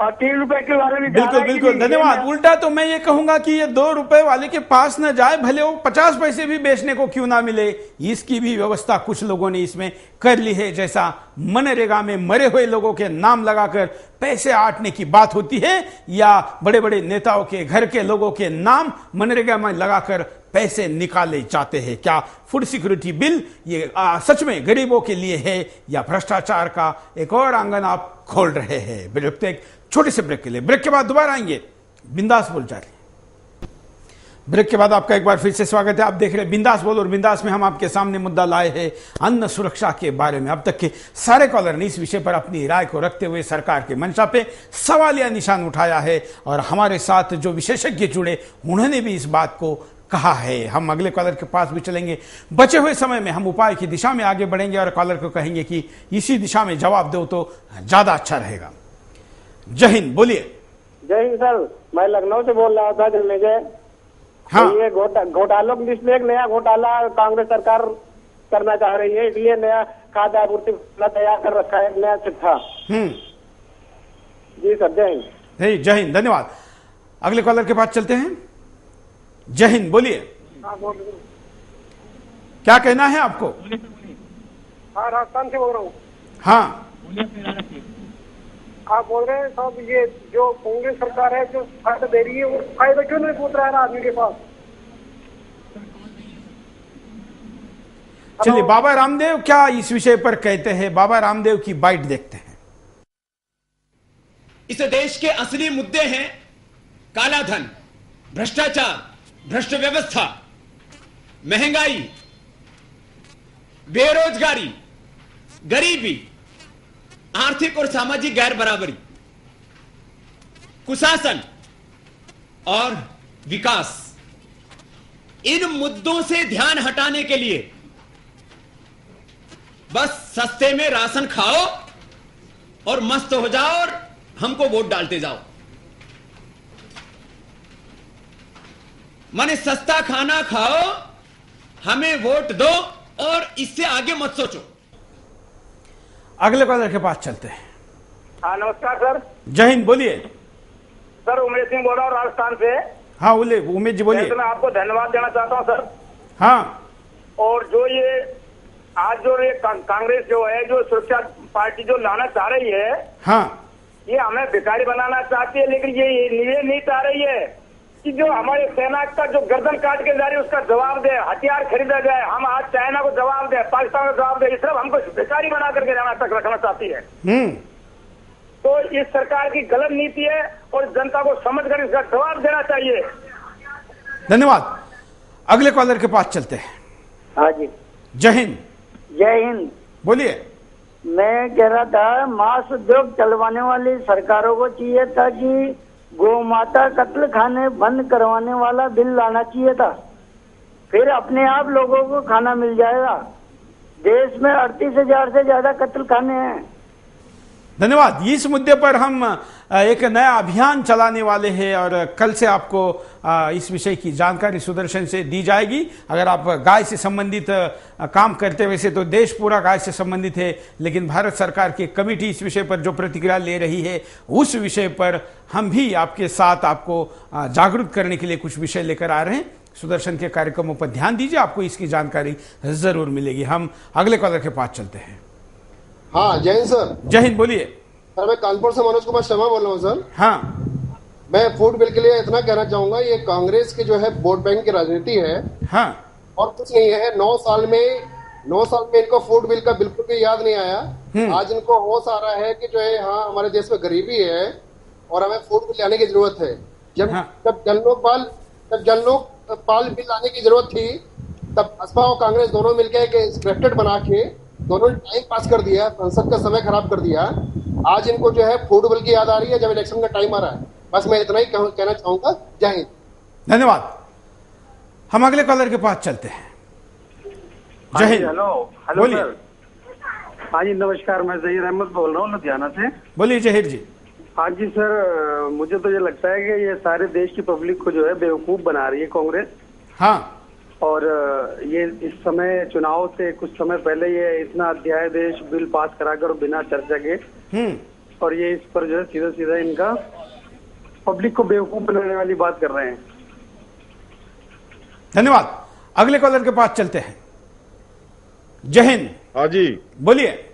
और 3 रुपए के वाले भी बिल्कुल बिल्कुल। धन्यवाद। उल्टा तो मैं ये कहूंगा कि ये 2 रुपए वाले के पास न जाए, भले वो 50 पैसे भी बेचने को क्यों ना मिले, इसकी भी व्यवस्था कुछ लोगों ने इसमें कर ली है। जैसा मनरेगा में मरे हुए लोगों के नाम लगाकर पैसे आटने की बात होती है, या बड़े बड़े नेताओं के घर के लोगों के नाम मनरेगा में लगाकर पैसे निकाले जाते हैं। क्या फूड सिक्योरिटी बिल ये सच में गरीबों के लिए है या भ्रष्टाचार का एक और आंगन आप खोल रहे हैं? रुकते एक छोटे से ब्रेक के लिए, ब्रेक के बाद दोबारा आएंगे बिंदास बोल जाए। ब्रेक के बाद आपका एक बार फिर से स्वागत है। आप देख रहे हैं बिंदास बोल, और बिंदास में हम आपके सामने मुद्दा लाए हैं अन्न सुरक्षा के बारे में। अब तक के सारे कॉलर ने इस विषय पर अपनी राय को रखते हुए सरकार के मंशा पे सवालिया निशान उठाया है, और हमारे साथ जो विशेषज्ञ जुड़े उन्होंने भी इस बात को कहा है। हम अगले कॉलर के पास भी चलेंगे। बचे हुए समय में हम उपाय की दिशा में आगे बढ़ेंगे और कॉलर को कहेंगे कि इसी दिशा में जवाब दो तो ज्यादा अच्छा रहेगा। जय हिंद, बोलिए। जय हिंद सर, मैं लखनऊ से बोल रहा था जन्मेजय। हाँ। ये घोटालों की लिस्ट में एक नया घोटाला कांग्रेस सरकार करना चाह रही है, इसलिए नया खाद्य आपूर्ति तैयार कर रखा है, नया चिट्ठा। जी सर, जय हिंद। जय हिंद, धन्यवाद। अगले कॉलर के पास चलते हैं। जय हिंद, बोलिए। क्या कहना है आपको? हाँ, राजस्थान से बोल रहा हूँ। हाँ, आप बोल रहे हैं साहब, ये जो कांग्रेस सरकार है जो फायदा दे रही है वो फायदा क्यों नहीं पहुंच रहा है आदमी के पास? चलिए बाबा रामदेव क्या इस विषय पर कहते हैं, बाबा रामदेव की बाइट देखते हैं। इस देश के असली मुद्दे हैं काला धन, भ्रष्टाचार, भ्रष्ट व्यवस्था, महंगाई, बेरोजगारी, गरीबी, आर्थिक और सामाजिक गैर बराबरी, कुशासन और विकास। इन मुद्दों से ध्यान हटाने के लिए बस सस्ते में राशन खाओ और मस्त हो जाओ और हमको वोट डालते जाओ। माने सस्ता खाना खाओ, हमें वोट दो और इससे आगे मत सोचो। अगले कॉलर के पास चलते हैं। हाँ, नमस्कार सर। जय हिंद, बोलिए। सर, उमेश सिंह बोल रहा हूँ राजस्थान से। हाँ, बोलिए उमेश जी, बोलिए। तो मैं आपको धन्यवाद देना चाहता हूँ सर। हाँ। और जो ये आज जो ये कांग्रेस जो है, जो सुरक्षा पार्टी जो लाना चाह रही है, हाँ, ये हमें भिखारी बनाना चाहती है, लेकिन ये नहीं चाह रही है कि जो हमारे सेना का जो गर्दन काट के जा रही है उसका जवाब दे, हथियार खरीदा जाए। हम आज चाइना को जवाब दे, पाकिस्तान को जवाब दे, ये सब हमको भिखारी बना करके रहना तक रखना चाहती है। तो इस सरकार की गलत नीति है और जनता को समझकर इसका जवाब देना चाहिए। धन्यवाद। अगले कॉलर के पास चलते हैं। हाँ जी, जय हिंद। जय हिंद, बोलिए। मैं कह रहा था मांस उद्योग चलवाने वाली सरकारों को चाहिए था कि गौ माता कत्ल खाने बंद करवाने वाला बिल लाना चाहिए था, फिर अपने आप लोगों को खाना मिल जाएगा। देश में 38,000 से ज्यादा कत्ल खाने हैं। धन्यवाद। इस मुद्दे पर हम एक नया अभियान चलाने वाले हैं और कल से आपको इस विषय की जानकारी सुदर्शन से दी जाएगी। अगर आप गाय से संबंधित काम करते वैसे तो देश पूरा गाय से संबंधित है, लेकिन भारत सरकार की कमेटी इस विषय पर जो प्रतिक्रिया ले रही है उस विषय पर हम भी आपके साथ आपको जागरूक करने के लिए कुछ विषय लेकर आ रहे हैं। सुदर्शन के कार्यक्रमों पर ध्यान दीजिए, आपको इसकी जानकारी जरूर मिलेगी। हम अगले कॉलर के पास चलते हैं। हाँ, जय हिंद सर। जय हिंद, बोलिए। सर, मैं कानपुर से मनोज कुमार शर्मा बोल रहा हूँ सर। हाँ, मैं फूड बिल के लिए इतना कहना चाहूंगा, ये कांग्रेस की जो है वोट बैंक की राजनीति है। हाँ, और कुछ नहीं है। 9 साल में इनको फूड बिल का बिल्कुल भी याद नहीं आया। आज इनको होश आ रहा है कि जो है हाँ हमारे देश में गरीबी है और हमें फूड बिल लाने की जरूरत है। जब जनलोकपाल बिल लाने की जरूरत थी तब भाजपा और कांग्रेस दोनों मिलकर एक स्क्रिप्टेड बना के दोनों ने टाइम पास कर दिया, संसद का समय खराब कर दिया। आज इनको जो है फूड बिल की याद आ रही है जब इलेक्शन का टाइम आ रहा है। बस मैं इतना ही कहना चाहूंगा। जय हिंद। धन्यवाद। हम अगले कॉलर के पास चलते हैं। जय हिंद। हेलो बोलिए। हाँ जी, नमस्कार। मैं जहीर अहमद बोल रहा हूँ लुधियाना से। बोलिए जहीर जी। हाँ जी सर, मुझे तो ये लगता है कि ये सारे देश की पब्लिक को जो है बेवकूफ बना रही है कांग्रेस। हाँ, और ये इस समय चुनाव से कुछ समय पहले ये इतना अध्यादेश बिल पास कराकर बिना चर्चा के, और ये इस पर जो है सीधा सीधा इनका पब्लिक को बेवकूफ बनाने वाली बात कर रहे हैं। धन्यवाद। अगले कॉलर के पास चलते हैं। जय हिंद। हाँ जी, बोलिए।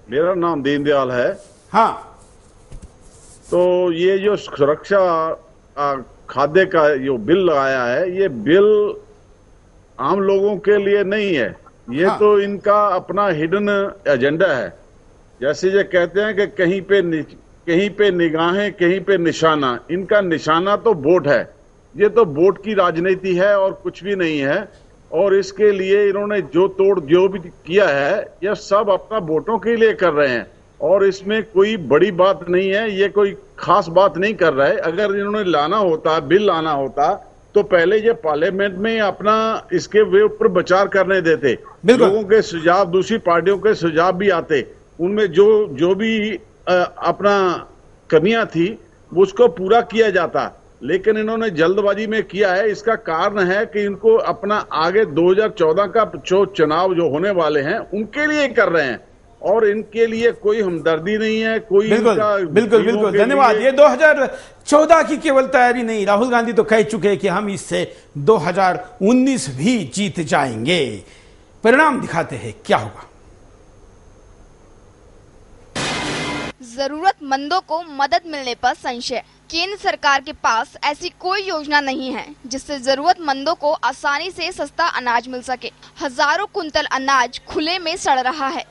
मेरा नाम दीनदयाल है। हाँ, तो ये जो सुरक्षा खाद्य का जो बिल लगाया है, ये बिल आम लोगों के लिए नहीं है। ये तो इनका अपना हिडन एजेंडा है। जैसे ये कहते हैं कि कहीं पे निगाहें, कहीं पे निशाना। इनका निशाना तो वोट है। ये तो वोट की राजनीति है और कुछ भी नहीं है। और इसके लिए इन्होंने जो भी किया है, यह सब अपना वोटों के लिए कर रहे हैं और इसमें कोई बड़ी बात नहीं है। ये कोई खास बात नहीं कर रहा है। अगर इन्होंने बिल लाना होता तो पहले ये पार्लियामेंट में अपना इसके ऊपर विचार करने देते। लोगों के सुझाव, दूसरी पार्टियों के सुझाव भी आते, उनमें जो भी अपना कमियां थी उसको पूरा किया जाता। लेकिन इन्होंने जल्दबाजी में किया है। इसका कारण है कि इनको अपना आगे 2014 का चुनाव जो होने वाले हैं उनके लिए कर रहे हैं और इनके लिए कोई हमदर्दी नहीं है। कोई बिल्कुल धन्यवाद। ये 2014 की केवल तैयारी नहीं, राहुल गांधी तो कह चुके हैं कि हम इससे 2019 भी जीत जाएंगे। परिणाम दिखाते हैं क्या होगा। जरूरतमंदों को मदद मिलने पर संशय। केंद्र सरकार के पास ऐसी कोई योजना नहीं है जिससे जरूरतमंदों को आसानी से सस्ता अनाज मिल सके। हजारों कुंतल अनाज खुले में सड़ रहा है,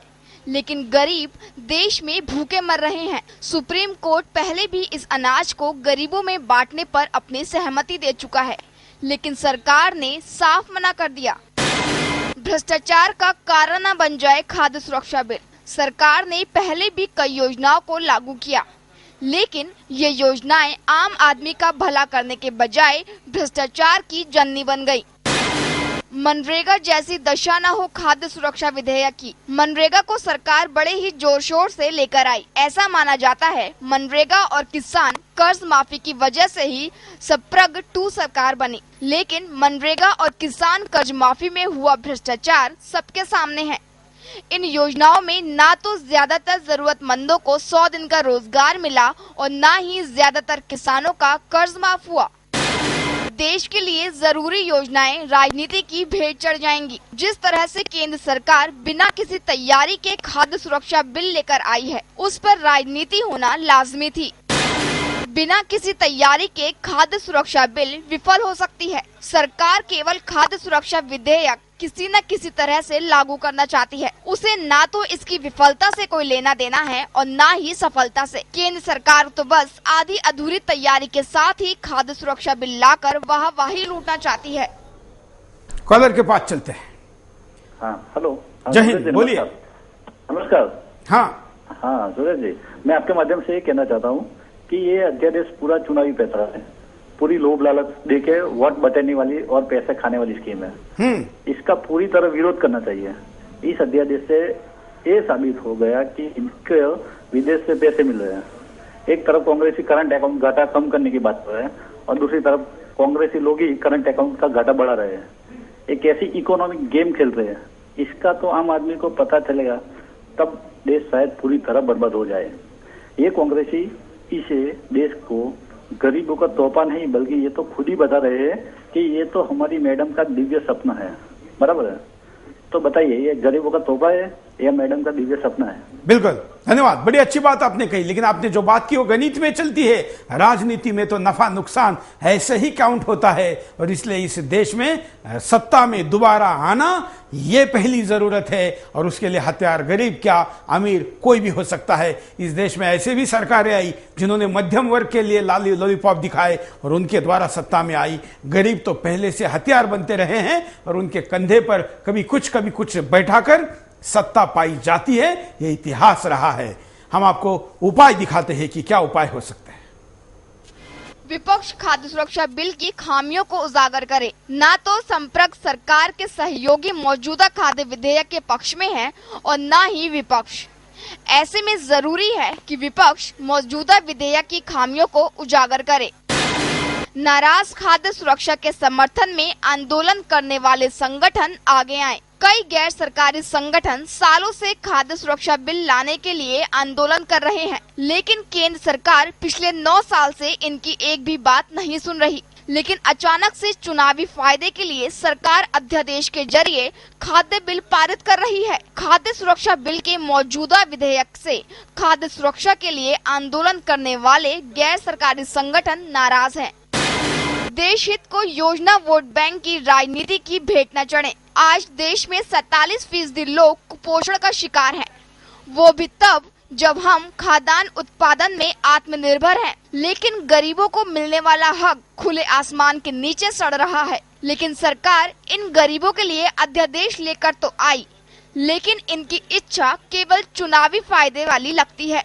लेकिन गरीब देश में भूखे मर रहे हैं। सुप्रीम कोर्ट पहले भी इस अनाज को गरीबों में बांटने पर अपनी सहमति दे चुका है, लेकिन सरकार ने साफ मना कर दिया। भ्रष्टाचार का कारण न बन जाए खाद्य सुरक्षा बिल। सरकार ने पहले भी कई योजनाओं को लागू किया, लेकिन ये योजनाएं आम आदमी का भला करने के बजाय भ्रष्टाचार की जननी बन गई। मनरेगा जैसी दशा न हो खाद्य सुरक्षा विधेयक की। मनरेगा को सरकार बड़े ही जोर शोर से लेकर आई। ऐसा माना जाता है मनरेगा और किसान कर्ज माफी की वजह से ही सप्रग 2 सरकार बनी, लेकिन मनरेगा और किसान कर्ज माफी में हुआ भ्रष्टाचार सबके सामने है। इन योजनाओं में ना तो ज्यादातर जरूरतमंदों को 100 दिन का रोजगार मिला और ना ही ज्यादातर किसानों का कर्ज माफ हुआ। देश के लिए जरूरी योजनाएं राजनीति की भेंट चढ़ जाएंगी। जिस तरह से केंद्र सरकार बिना किसी तैयारी के खाद्य सुरक्षा बिल लेकर आई है, उस पर राजनीति होना लाजमी थी। बिना किसी तैयारी के खाद्य सुरक्षा बिल विफल हो सकती है। सरकार केवल खाद्य सुरक्षा विधेयक किसी न किसी तरह से लागू करना चाहती है। उसे ना तो इसकी विफलता से कोई लेना देना है और ना ही सफलता से। केंद्र सरकार तो बस आधी अधूरी तैयारी के साथ ही खाद्य सुरक्षा बिल लाकर वाही लूटना चाहती है। कॉलर के पास चलते हैं। हाँ, हेलो। जय हिंद, बोलिए। नमस्कार। हाँ सूरज जी, मैं आपके माध्यम से ये कहना चाहता हूँ कि ये अध्यादेश पूरा चुनावी पैसा है, पूरी लोभ लालच देके वोट बटने वाली और पैसे खाने वाली स्कीम है। इसका पूरी तरह विरोध करना चाहिए। इस अध्यादेश से ये साबित हो गया कि इनके विदेश से पैसे मिल रहे हैं। एक तरफ कांग्रेसी करंट अकाउंट घाटा कम करने की बात कर रहे हैं और दूसरी तरफ कांग्रेसी लोग ही करंट अकाउंट का घाटा बढ़ा रहे हैं। एक ऐसी इकोनॉमिक गेम खेल रहे हैं। इसका तो आम आदमी को पता चलेगा, तब देश शायद पूरी तरह बर्बाद हो जाए। ये कांग्रेसी इसे देश को गरीबों का तोहफा नहीं, बल्कि ये तो खुद ही बता रहे हैं कि ये तो हमारी मैडम का दिव्य सपना है। बराबर है? तो बताइए, ये गरीबों का तोहफा है या मैडम का दिव्य सपना है? बिल्कुल, धन्यवाद। बड़ी अच्छी बात आपने कही, लेकिन आपने जो बात की वो गणित में चलती है। राजनीति में तो नफा नुकसान ऐसे ही काउंट होता है और इसलिए इस देश में सत्ता में दोबारा आना ये पहली जरूरत है और उसके लिए हथियार गरीब क्या अमीर कोई भी हो सकता है। इस देश में ऐसे भी सरकारें आई जिन्होंने मध्यम वर्ग के लिए लॉलीपॉप दिखाए और उनके द्वारा सत्ता में आई। गरीब तो पहले से हथियार बनते रहे हैं और उनके कंधे पर कभी कुछ बैठाकर सत्ता पाई जाती है। यह इतिहास रहा है। हम आपको उपाय दिखाते हैं कि क्या उपाय हो सकते हैं। विपक्ष खाद्य सुरक्षा बिल की खामियों को उजागर करे। ना तो संप्रग सरकार के सहयोगी मौजूदा खाद्य विधेयक के पक्ष में है और ना ही विपक्ष। ऐसे में जरूरी है कि विपक्ष मौजूदा विधेयक की खामियों को उजागर करे। नाराज खाद्य सुरक्षा के समर्थन में आंदोलन करने वाले संगठन आगे आए। कई गैर सरकारी संगठन सालों से खाद्य सुरक्षा बिल लाने के लिए आंदोलन कर रहे हैं, लेकिन केंद्र सरकार पिछले 9 साल से इनकी एक भी बात नहीं सुन रही। लेकिन अचानक से चुनावी फायदे के लिए सरकार अध्यादेश के जरिए खाद्य बिल पारित कर रही है। खाद्य सुरक्षा बिल के मौजूदा विधेयक से खाद्य सुरक्षा के लिए आंदोलन करने वाले गैर सरकारी संगठन नाराज हैं। देश हित को योजना वोट बैंक की राजनीति की भेंट न चढ़े। आज देश में 47% लोग कुपोषण का शिकार हैं। वो भी तब जब हम खाद्यान्न उत्पादन में आत्मनिर्भर हैं, लेकिन गरीबों को मिलने वाला हक खुले आसमान के नीचे सड़ रहा है। लेकिन सरकार इन गरीबों के लिए अध्यादेश लेकर तो आई, लेकिन इनकी इच्छा केवल चुनावी फायदे वाली लगती है।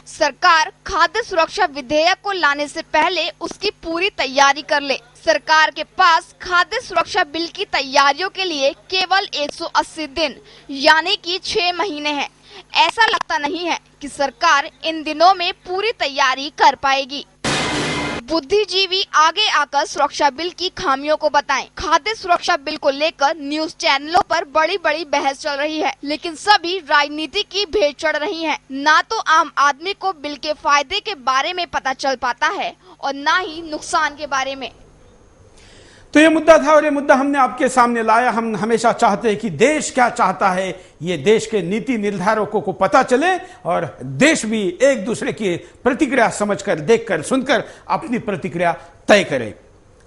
सरकार खाद्य सुरक्षा विधेयक को लाने से पहले उसकी पूरी तैयारी कर ले। सरकार के पास खाद्य सुरक्षा बिल की तैयारियों के लिए केवल 180 दिन यानी कि 6 महीने हैं। ऐसा लगता नहीं है कि सरकार इन दिनों में पूरी तैयारी कर पाएगी। बुद्धिजीवी आगे आकर सुरक्षा बिल की खामियों को बताएं। खाद्य सुरक्षा बिल को लेकर न्यूज चैनलों पर बड़ी बड़ी बहस चल रही है, लेकिन सभी राजनीति की भेंट चढ़ रही है। ना तो आम आदमी को बिल के फायदे के बारे में पता चल पाता है और ना ही नुकसान के बारे में। तो ये मुद्दा था और ये मुद्दा हमने आपके सामने लाया। हम हमेशा चाहते हैं कि देश क्या चाहता है ये देश के नीति निर्धारकों को पता चले और देश भी एक दूसरे की प्रतिक्रिया समझकर, देखकर, सुनकर अपनी प्रतिक्रिया तय करे।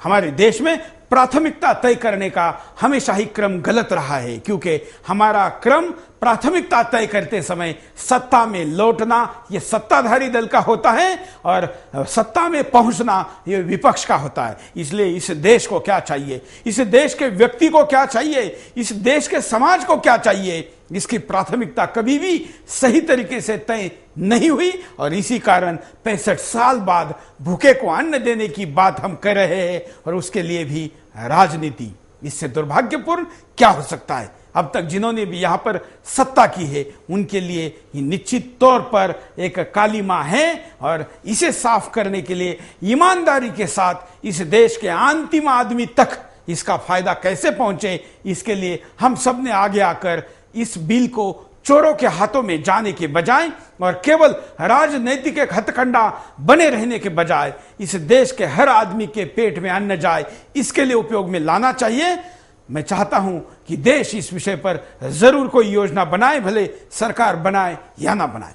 हमारे देश में प्राथमिकता तय करने का हमेशा ही क्रम गलत रहा है, क्योंकि हमारा क्रम प्राथमिकता तय करते समय सत्ता में लौटना ये सत्ताधारी दल का होता है और सत्ता में पहुंचना ये विपक्ष का होता है। इसलिए इस देश को क्या चाहिए, इस देश के व्यक्ति को क्या चाहिए, इस देश के समाज को क्या चाहिए, इसकी प्राथमिकता कभी भी सही तरीके से तय नहीं हुई और इसी कारण 65 साल बाद भूखे को अन्न देने की बात हम कर रहे हैं और उसके लिए भी राजनीति। इससे दुर्भाग्यपूर्ण क्या हो सकता है। अब तक जिन्होंने भी यहां पर सत्ता की है उनके लिए ये निश्चित तौर पर एक कालीमा है और इसे साफ करने के लिए ईमानदारी के साथ इस देश के अंतिम आदमी तक इसका फायदा कैसे पहुंचे, इसके लिए हम सब ने आगे आकर इस बिल को चोरों के हाथों में जाने के बजाय और केवल राजनीतिक हथकंडा बने रहने के बजाय इस देश के हर आदमी के पेट में अन्न जाए, इसके लिए उपयोग में लाना चाहिए। मैं चाहता हूं कि देश इस विषय पर जरूर कोई योजना बनाए, भले सरकार बनाए या ना बनाए।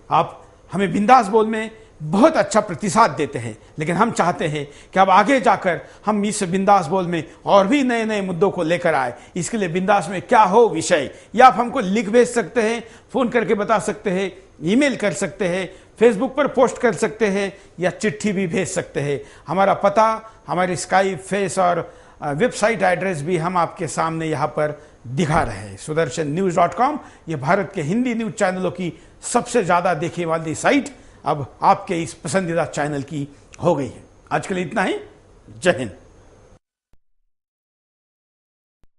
आप हमें बिंदास बोल में बहुत अच्छा प्रतिसाद देते हैं, लेकिन हम चाहते हैं कि अब आगे जाकर हम इस बिंदास बोल में और भी नए नए मुद्दों को लेकर आए। इसके लिए बिंदास में क्या हो विषय, या आप हमको लिख भेज सकते हैं, फोन करके बता सकते हैं, ईमेल कर सकते हैं, फेसबुक पर पोस्ट कर सकते हैं या चिट्ठी भी भेज सकते हैं। हमारा पता, हमारी स्काइप, फेस और वेबसाइट एड्रेस भी हम आपके सामने यहाँ पर दिखा रहे हैं। sudarshannews.com ये भारत के हिंदी न्यूज चैनलों की सबसे ज्यादा देखने वाली साइट अब आपके इस पसंदीदा चैनल की हो गई है। आज के लिए इतना ही। जय हिंद।